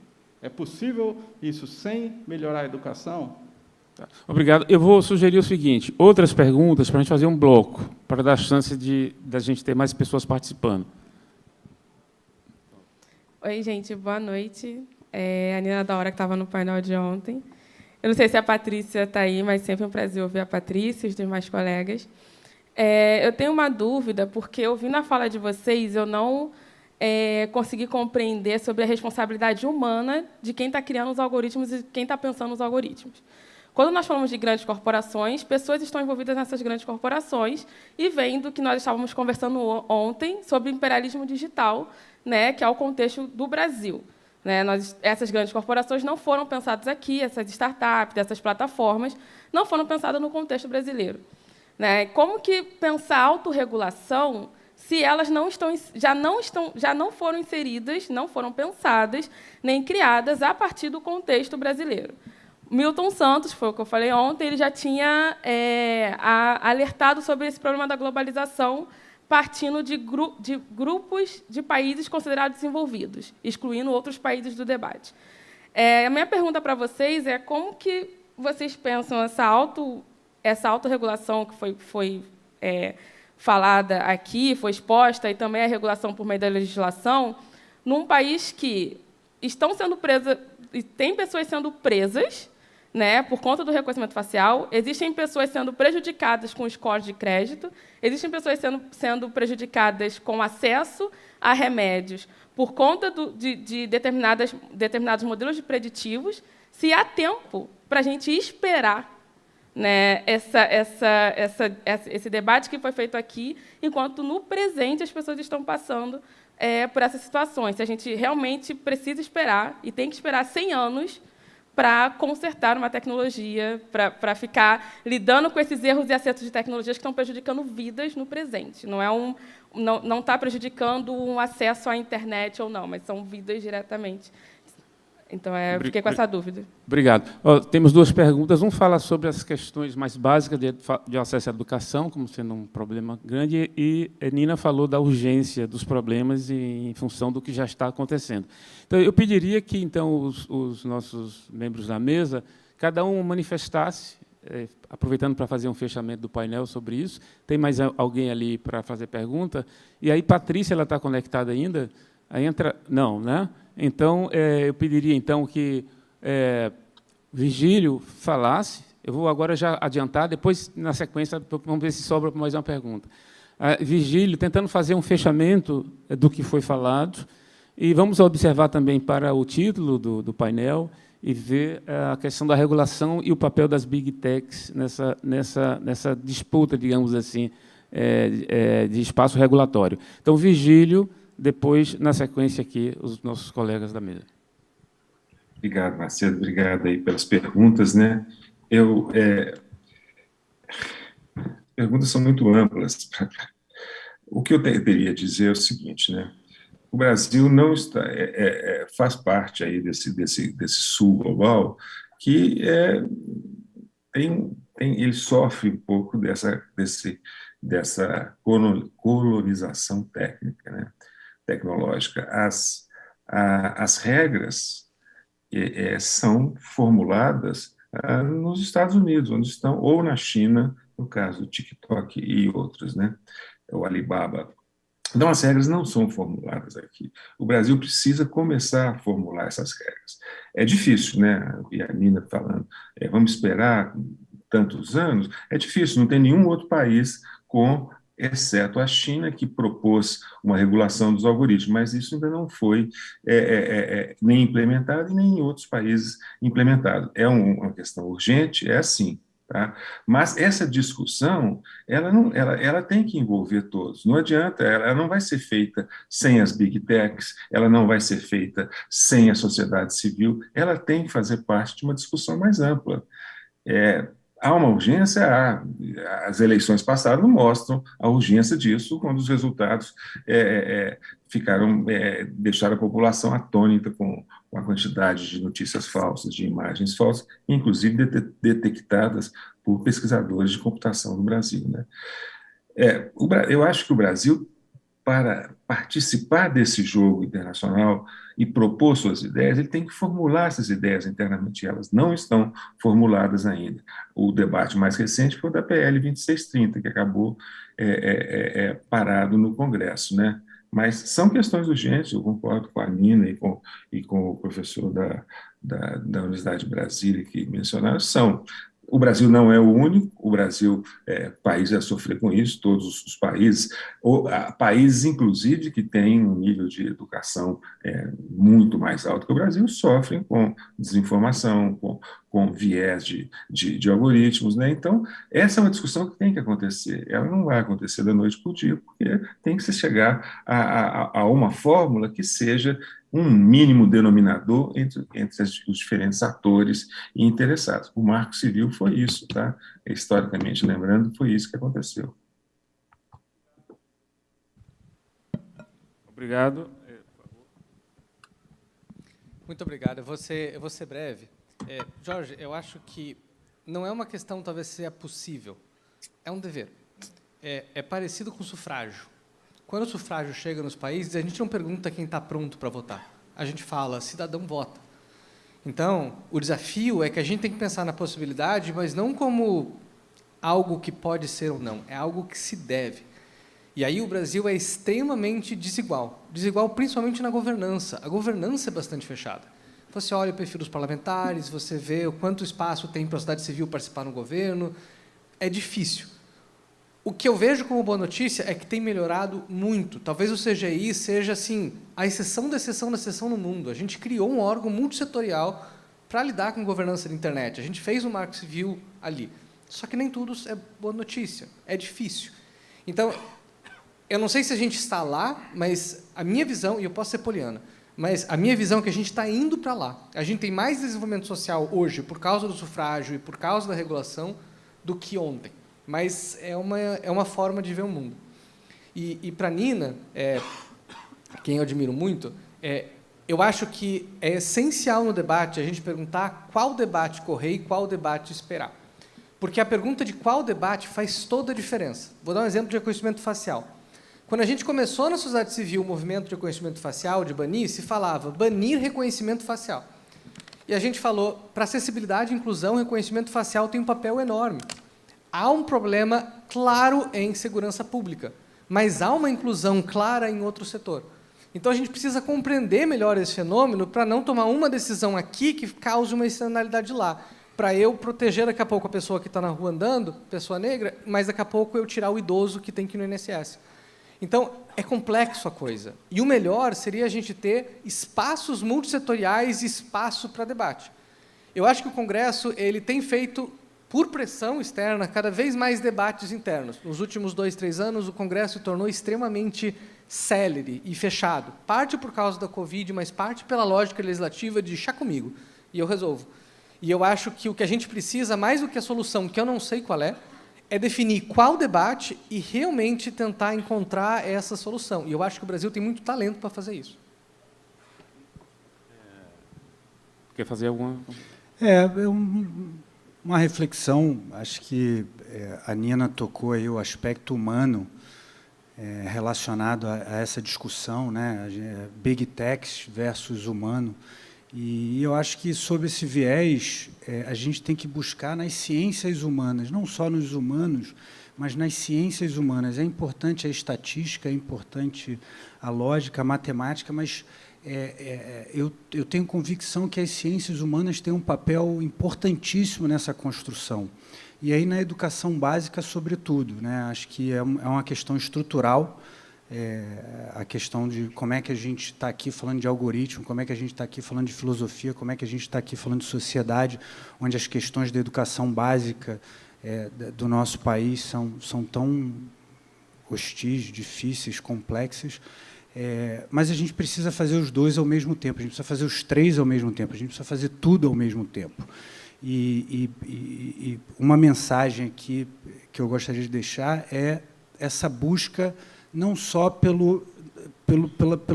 É possível isso sem melhorar a educação? Obrigado. Eu vou sugerir o seguinte, outras perguntas para a gente fazer um bloco, para dar chance da gente ter mais pessoas participando. Oi, gente, boa noite. A Nina da Hora, que estava no painel de ontem. Eu não sei se a Patrícia está aí, mas sempre é um prazer ouvir a Patrícia e os demais colegas. Eu tenho uma dúvida, porque, ouvindo a fala de vocês, eu não consegui compreender sobre a responsabilidade humana de quem está criando os algoritmos e quem está pensando nos algoritmos. Quando nós falamos de grandes corporações, pessoas estão envolvidas nessas grandes corporações e vendo que nós estávamos conversando ontem sobre imperialismo digital, né, que é o contexto do Brasil. Né, essas grandes corporações não foram pensadas aqui, essas startups, essas plataformas, não foram pensadas no contexto brasileiro. Né? Como que pensar autorregulação se elas já não foram inseridas, não foram pensadas, nem criadas a partir do contexto brasileiro? Milton Santos, foi o que eu falei ontem, ele já tinha alertado sobre esse problema da globalização partindo de grupos de países considerados desenvolvidos, excluindo outros países do debate. A minha pergunta para vocês é como que vocês pensam essa autorregulação que foi falada aqui, foi exposta, e também a regulação por meio da legislação, num país que estão sendo presas, tem pessoas sendo presas, né, por conta do reconhecimento facial, existem pessoas sendo prejudicadas com scores de crédito, existem pessoas sendo prejudicadas com acesso a remédios por conta de determinados modelos de preditivos, se há tempo para a gente esperar, né, esse debate que foi feito aqui, enquanto no presente as pessoas estão passando por essas situações. Se a gente realmente precisa esperar, e tem que esperar 100 anos para consertar uma tecnologia, para ficar lidando com esses erros e acertos de tecnologias que estão prejudicando vidas no presente. Não está prejudicando um acesso à internet ou não, mas são vidas diretamente. Então, fiquei com essa dúvida. Obrigado. Temos duas perguntas. Um fala sobre as questões mais básicas de acesso à educação, como sendo um problema grande, e Nina falou da urgência dos problemas em função do que já está acontecendo. Então, eu pediria que, então, os nossos membros da mesa, cada um manifestasse, aproveitando para fazer um fechamento do painel sobre isso. Tem mais alguém ali para fazer pergunta? E aí, Patrícia, ela está conectada ainda? Aí entra... Não, né? Então, eu pediria então que Virgílio falasse. Eu vou agora já adiantar, depois, na sequência, vamos ver se sobra mais uma pergunta. Virgílio, tentando fazer um fechamento do que foi falado, e vamos observar também para o título do painel e ver a questão da regulação e o papel das Big Techs nessa disputa, digamos assim, de espaço regulatório. Então, Virgílio, depois, na sequência aqui, os nossos colegas da mesa. Obrigado, Macedo. Obrigado aí pelas perguntas, né? Perguntas são muito amplas. O que eu teria a dizer é o seguinte, né? O Brasil não está, faz parte aí desse sul global que ele sofre um pouco dessa colonização técnica, né? Tecnológica. As regras são formuladas nos Estados Unidos, onde estão, ou na China, no caso do TikTok e outros, né? O Alibaba. Então, as regras não são formuladas aqui. O Brasil precisa começar a formular essas regras. É difícil, né? E a Nina falando, vamos esperar tantos anos. É difícil, não tem nenhum outro país exceto a China, que propôs uma regulação dos algoritmos, mas isso ainda não foi nem implementado e nem em outros países implementado. É uma questão urgente, é assim, tá? Mas essa discussão, ela tem que envolver todos. Não adianta, ela não vai ser feita sem as Big Techs, ela não vai ser feita sem a sociedade civil, ela tem que fazer parte de uma discussão mais ampla. Há uma urgência, as eleições passadas mostram a urgência disso, quando os resultados deixaram a população atônita com a quantidade de notícias falsas, de imagens falsas, inclusive detectadas por pesquisadores de computação no Brasil, né? Eu acho que o Brasil, para participar desse jogo internacional e propor suas ideias, ele tem que formular essas ideias internamente, elas não estão formuladas ainda. O debate mais recente foi o da PL 2630, que acabou parado no Congresso, né? Mas são questões urgentes, eu concordo com a Nina e com o professor da Universidade de Brasília que mencionaram, O Brasil não é o único, o Brasil país a sofrer com isso, todos os países, países inclusive que têm um nível de educação muito mais alto que o Brasil, sofrem com desinformação, com viés de algoritmos, né? Então, essa é uma discussão que tem que acontecer, ela não vai acontecer da noite para o dia, porque tem que se chegar a uma fórmula que seja um mínimo denominador entre os diferentes atores e interessados. O Marco Civil foi isso, tá? Historicamente, lembrando, foi isso que aconteceu. Obrigado. Muito obrigado. Eu vou ser breve. Jorge, eu acho que não é uma questão, talvez, se é possível. É um dever. É parecido com o sufrágio. Quando o sufrágio chega nos países, a gente não pergunta quem está pronto para votar. A gente fala, cidadão vota. Então, o desafio é que a gente tem que pensar na possibilidade, mas não como algo que pode ser ou não, é algo que se deve. E aí o Brasil é extremamente desigual. Desigual principalmente na governança. A governança é bastante fechada. Você olha o perfil dos parlamentares, você vê o quanto espaço tem para a sociedade civil participar no governo. É difícil. O que eu vejo como boa notícia é que tem melhorado muito. Talvez o CGI seja assim, a exceção da exceção da exceção no mundo. A gente criou um órgão multissetorial para lidar com governança da internet. A gente fez um marco civil ali. Só que nem tudo é boa notícia. É difícil. Então, eu não sei se a gente está lá, mas a minha visão, e eu posso ser poliana, mas a minha visão é que a gente está indo para lá. A gente tem mais desenvolvimento social hoje por causa do sufrágio e por causa da regulação do que ontem. Mas é uma forma de ver o mundo. E para a Nina, quem eu admiro muito, eu acho que é essencial no debate a gente perguntar qual debate correr e qual debate esperar. Porque a pergunta de qual debate faz toda a diferença. Vou dar um exemplo de reconhecimento facial. Quando a gente começou na sociedade civil o movimento de reconhecimento facial, de banir, se falava banir reconhecimento facial. E a gente falou, para acessibilidade e inclusão, reconhecimento facial tem um papel enorme. Há um problema claro em segurança pública, mas há uma inclusão clara em outro setor. Então, a gente precisa compreender melhor esse fenômeno para não tomar uma decisão aqui que cause uma externalidade lá. Para eu proteger daqui a pouco a pessoa que está na rua andando, pessoa negra, mas daqui a pouco eu tirar o idoso que tem que ir no INSS. Então, é complexo a coisa. E o melhor seria a gente ter espaços multissetoriais e espaço para debate. Eu acho que o Congresso ele tem feito, por pressão externa, cada vez mais debates internos. Nos últimos 2, 3 anos, o Congresso se tornou extremamente célere e fechado. Parte por causa da Covid, mas parte pela lógica legislativa de chá comigo, e eu resolvo. E eu acho que o que a gente precisa, mais do que a solução, que eu não sei qual é definir qual debate e realmente tentar encontrar essa solução. E eu acho que o Brasil tem muito talento para fazer isso. Quer fazer alguma... Uma reflexão, acho que a Nina tocou aí o aspecto humano relacionado a essa discussão, né? Big Techs versus humano. E eu acho que, sob esse viés, a gente tem que buscar nas ciências humanas, não só nos humanos, mas nas ciências humanas. É importante a estatística, é importante a lógica, a matemática, mas eu tenho convicção que as ciências humanas têm um papel importantíssimo nessa construção. E aí, na educação básica, sobretudo, né? Acho que é uma questão estrutural, a questão de como é que a gente está aqui falando de algoritmo, como é que a gente está aqui falando de filosofia, como é que a gente está aqui falando de sociedade, onde as questões da educação básica do nosso país são tão hostis, difíceis, complexas, mas a gente precisa fazer os dois ao mesmo tempo, a gente precisa fazer os três ao mesmo tempo, a gente precisa fazer tudo ao mesmo tempo. E uma mensagem aqui que eu gostaria de deixar é essa busca não só pelo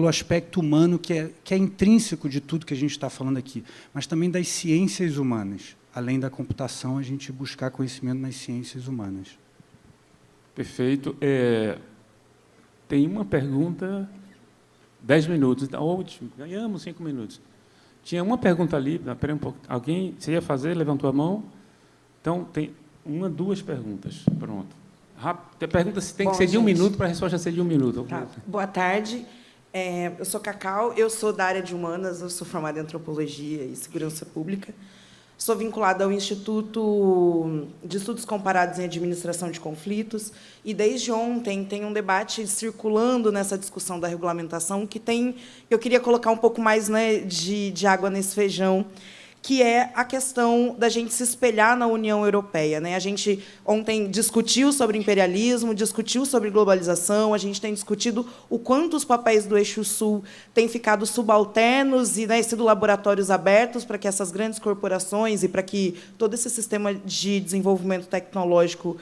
aspecto humano, que é intrínseco de tudo que a gente está falando aqui, mas também das ciências humanas. Além da computação, a gente buscar conhecimento nas ciências humanas. Perfeito. Tem uma pergunta, 10 minutos. Ótimo, ganhamos 5 minutos. Tinha uma pergunta ali, espera um pouco. Alguém, você ia fazer? Levantou a mão? Então, tem 1, 2 perguntas. Pronto. A pergunta se tem que ser de 1 minuto para a resposta ser de 1 minuto. Tá. Boa tarde. Eu sou Cacau, eu sou da área de humanas, eu sou formada em antropologia e segurança pública. Sou vinculada ao Instituto de Estudos Comparados em Administração de Conflitos, e desde ontem tem um debate circulando nessa discussão da regulamentação que eu queria colocar um pouco mais, né, de água nesse feijão, que é a questão da gente se espelhar na União Europeia, né? A gente ontem discutiu sobre imperialismo, discutiu sobre globalização, a gente tem discutido o quanto os papéis do Eixo Sul têm ficado subalternos e, né, sido laboratórios abertos para que essas grandes corporações e para que todo esse sistema de desenvolvimento tecnológico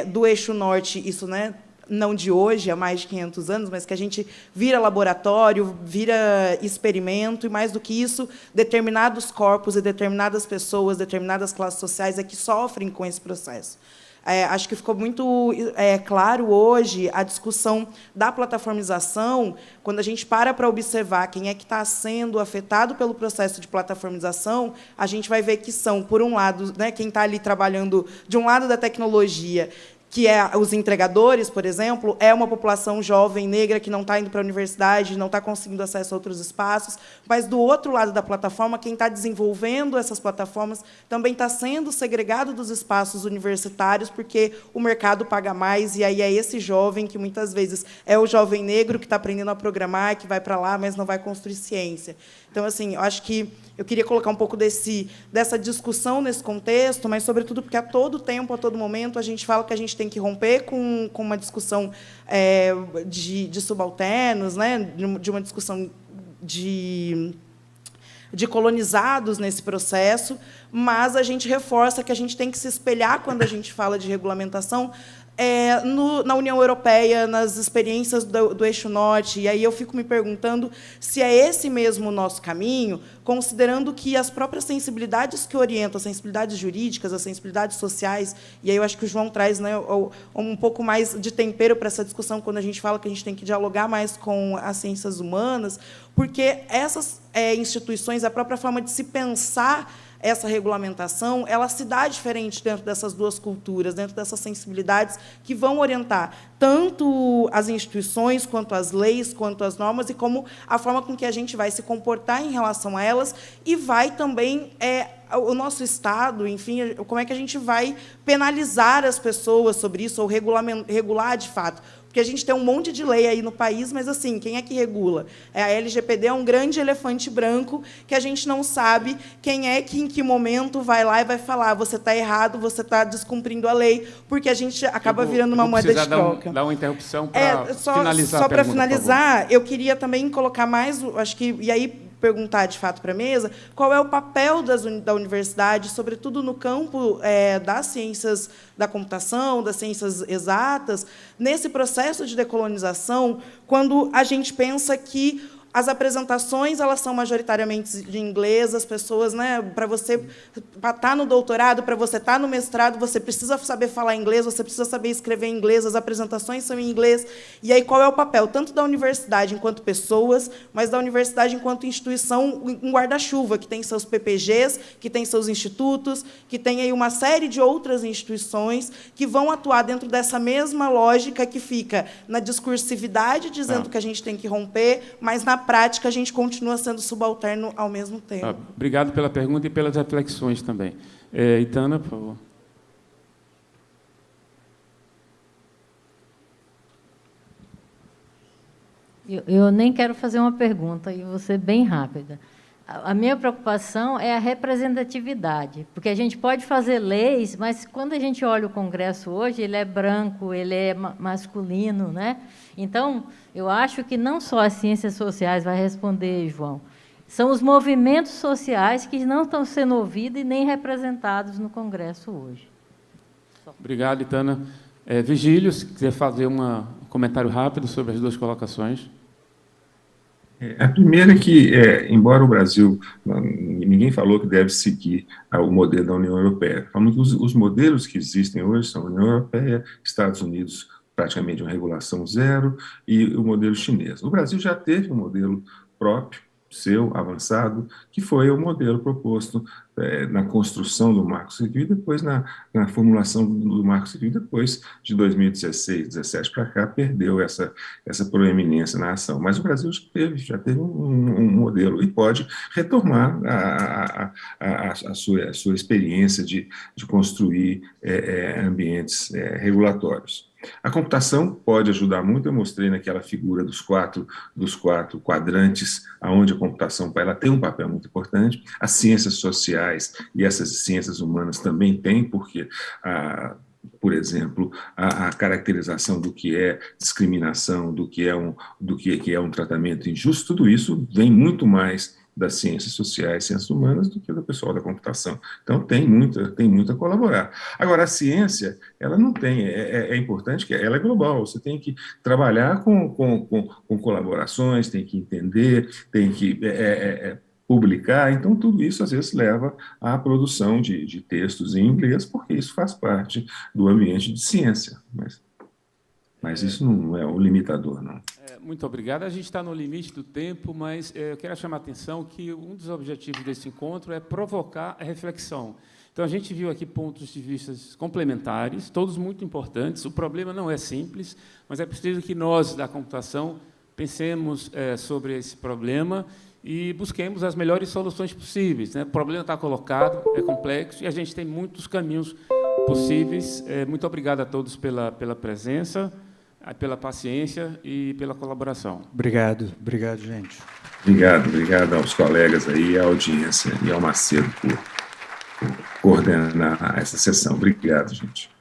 do Eixo Norte, isso, né, não de hoje, há mais de 500 anos, mas que a gente vira laboratório, vira experimento, e, mais do que isso, determinados corpos e determinadas pessoas, determinadas classes sociais que sofrem com esse processo. Acho que ficou muito claro hoje a discussão da plataformização, quando a gente para observar quem é que está sendo afetado pelo processo de plataformização, a gente vai ver que são, por um lado, né, quem está ali trabalhando de um lado da tecnologia, que é os entregadores, por exemplo, é uma população jovem, negra, que não está indo para a universidade, não está conseguindo acesso a outros espaços, mas, do outro lado da plataforma, quem está desenvolvendo essas plataformas também está sendo segregado dos espaços universitários, porque o mercado paga mais, e aí é esse jovem, que muitas vezes é o jovem negro que está aprendendo a programar, que vai para lá, mas não vai construir ciência. Então, assim, eu acho que eu queria colocar um pouco dessa discussão nesse contexto, mas, sobretudo, porque a todo tempo, a todo momento, a gente fala que a gente tem que romper com uma discussão de subalternos, né, de uma discussão de colonizados nesse processo, mas a gente reforça que a gente tem que se espelhar, quando a gente fala de regulamentação, na União Europeia, nas experiências do Eixo Norte. E aí eu fico me perguntando se é esse mesmo o nosso caminho, considerando que as próprias sensibilidades que orientam, as sensibilidades jurídicas, as sensibilidades sociais, e aí eu acho que o João traz, né, um pouco mais de tempero para essa discussão, quando a gente fala que a gente tem que dialogar mais com as ciências humanas, porque essas instituições, a própria forma de se pensar essa regulamentação, ela se dá diferente dentro dessas duas culturas, dentro dessas sensibilidades que vão orientar tanto as instituições, quanto as leis, quanto as normas, e como a forma com que a gente vai se comportar em relação a elas, e vai também o nosso Estado, enfim, como é que a gente vai penalizar as pessoas sobre isso, ou regular de fato. Porque a gente tem um monte de lei aí no país, mas, assim, quem é que regula? A LGPD é um grande elefante branco que a gente não sabe quem é que, em que momento, vai lá e vai falar: você está errado, você está descumprindo a lei, porque a gente acaba virando uma moeda de troca. Dar uma interrupção para finalizar. Só para finalizar, eu queria também colocar mais, acho que, e aí perguntar, de fato, para a mesa, qual é o papel da universidade, sobretudo no campo das ciências da computação, das ciências exatas, nesse processo de decolonização, quando a gente pensa que as apresentações, elas são majoritariamente de inglês, as pessoas, né, para você estar no doutorado, para você estar no mestrado, você precisa saber falar inglês, você precisa saber escrever em inglês, as apresentações são em inglês. E aí, qual é o papel, tanto da universidade enquanto pessoas, mas da universidade enquanto instituição, um guarda-chuva, que tem seus PPGs, que tem seus institutos, que tem aí uma série de outras instituições que vão atuar dentro dessa mesma lógica que fica na discursividade, dizendo que a gente tem que romper, mas, na prática, a gente continua sendo subalterno ao mesmo tempo. Obrigado pela pergunta e pelas reflexões também. Itana, por favor. Eu nem quero fazer uma pergunta, e vou ser bem rápida. A minha preocupação é a representatividade, porque a gente pode fazer leis, mas, quando a gente olha o Congresso hoje, ele é branco, ele é masculino, né? Então, eu acho que não só as ciências sociais vai responder, João, são os movimentos sociais que não estão sendo ouvidos e nem representados no Congresso hoje. Obrigado, Itana. Vigílio, se quiser fazer um comentário rápido sobre as duas colocações. A primeira é que, embora o Brasil, ninguém falou que deve seguir o modelo da União Europeia. Falamos que os modelos que existem hoje são a União Europeia, Estados Unidos, praticamente uma regulação zero, e o modelo chinês. O Brasil já teve um modelo próprio, seu, avançado, que foi o modelo proposto na construção do Marco Civil e depois na formulação do Marco Civil, depois de 2016, 2017 para cá, perdeu essa proeminência na ação. Mas o Brasil já teve um modelo e pode retomar a sua experiência de construir ambientes regulatórios. A computação pode ajudar muito. Eu mostrei naquela figura dos quatro quadrantes, onde a computação ela tem um papel muito importante. As ciências sociais e essas ciências humanas também têm, porque, por exemplo, a caracterização do que é discriminação, do que é um tratamento injusto, tudo isso vem muito mais das ciências sociais, ciências humanas, do que do pessoal da computação. Então, tem muito a colaborar. Agora, a ciência, ela não tem, é importante que ela é global, você tem que trabalhar com colaborações, tem que entender, tem que publicar, então tudo isso, às vezes, leva à produção de textos em inglês, porque isso faz parte do ambiente de ciência. Mas... Mas isso não é o limitador, não. Muito obrigado. A gente está no limite do tempo, mas eu quero chamar a atenção que um dos objetivos desse encontro é provocar a reflexão. Então, a gente viu aqui pontos de vista complementares, todos muito importantes. O problema não é simples, mas é preciso que nós, da computação, pensemos sobre esse problema e busquemos as melhores soluções possíveis, né? O problema está colocado, é complexo, e a gente tem muitos caminhos possíveis. Muito obrigado a todos pela presença, pela paciência e pela colaboração. Obrigado, gente. Obrigado aos colegas aí, à audiência e ao Macedo por coordenar essa sessão. Obrigado, gente.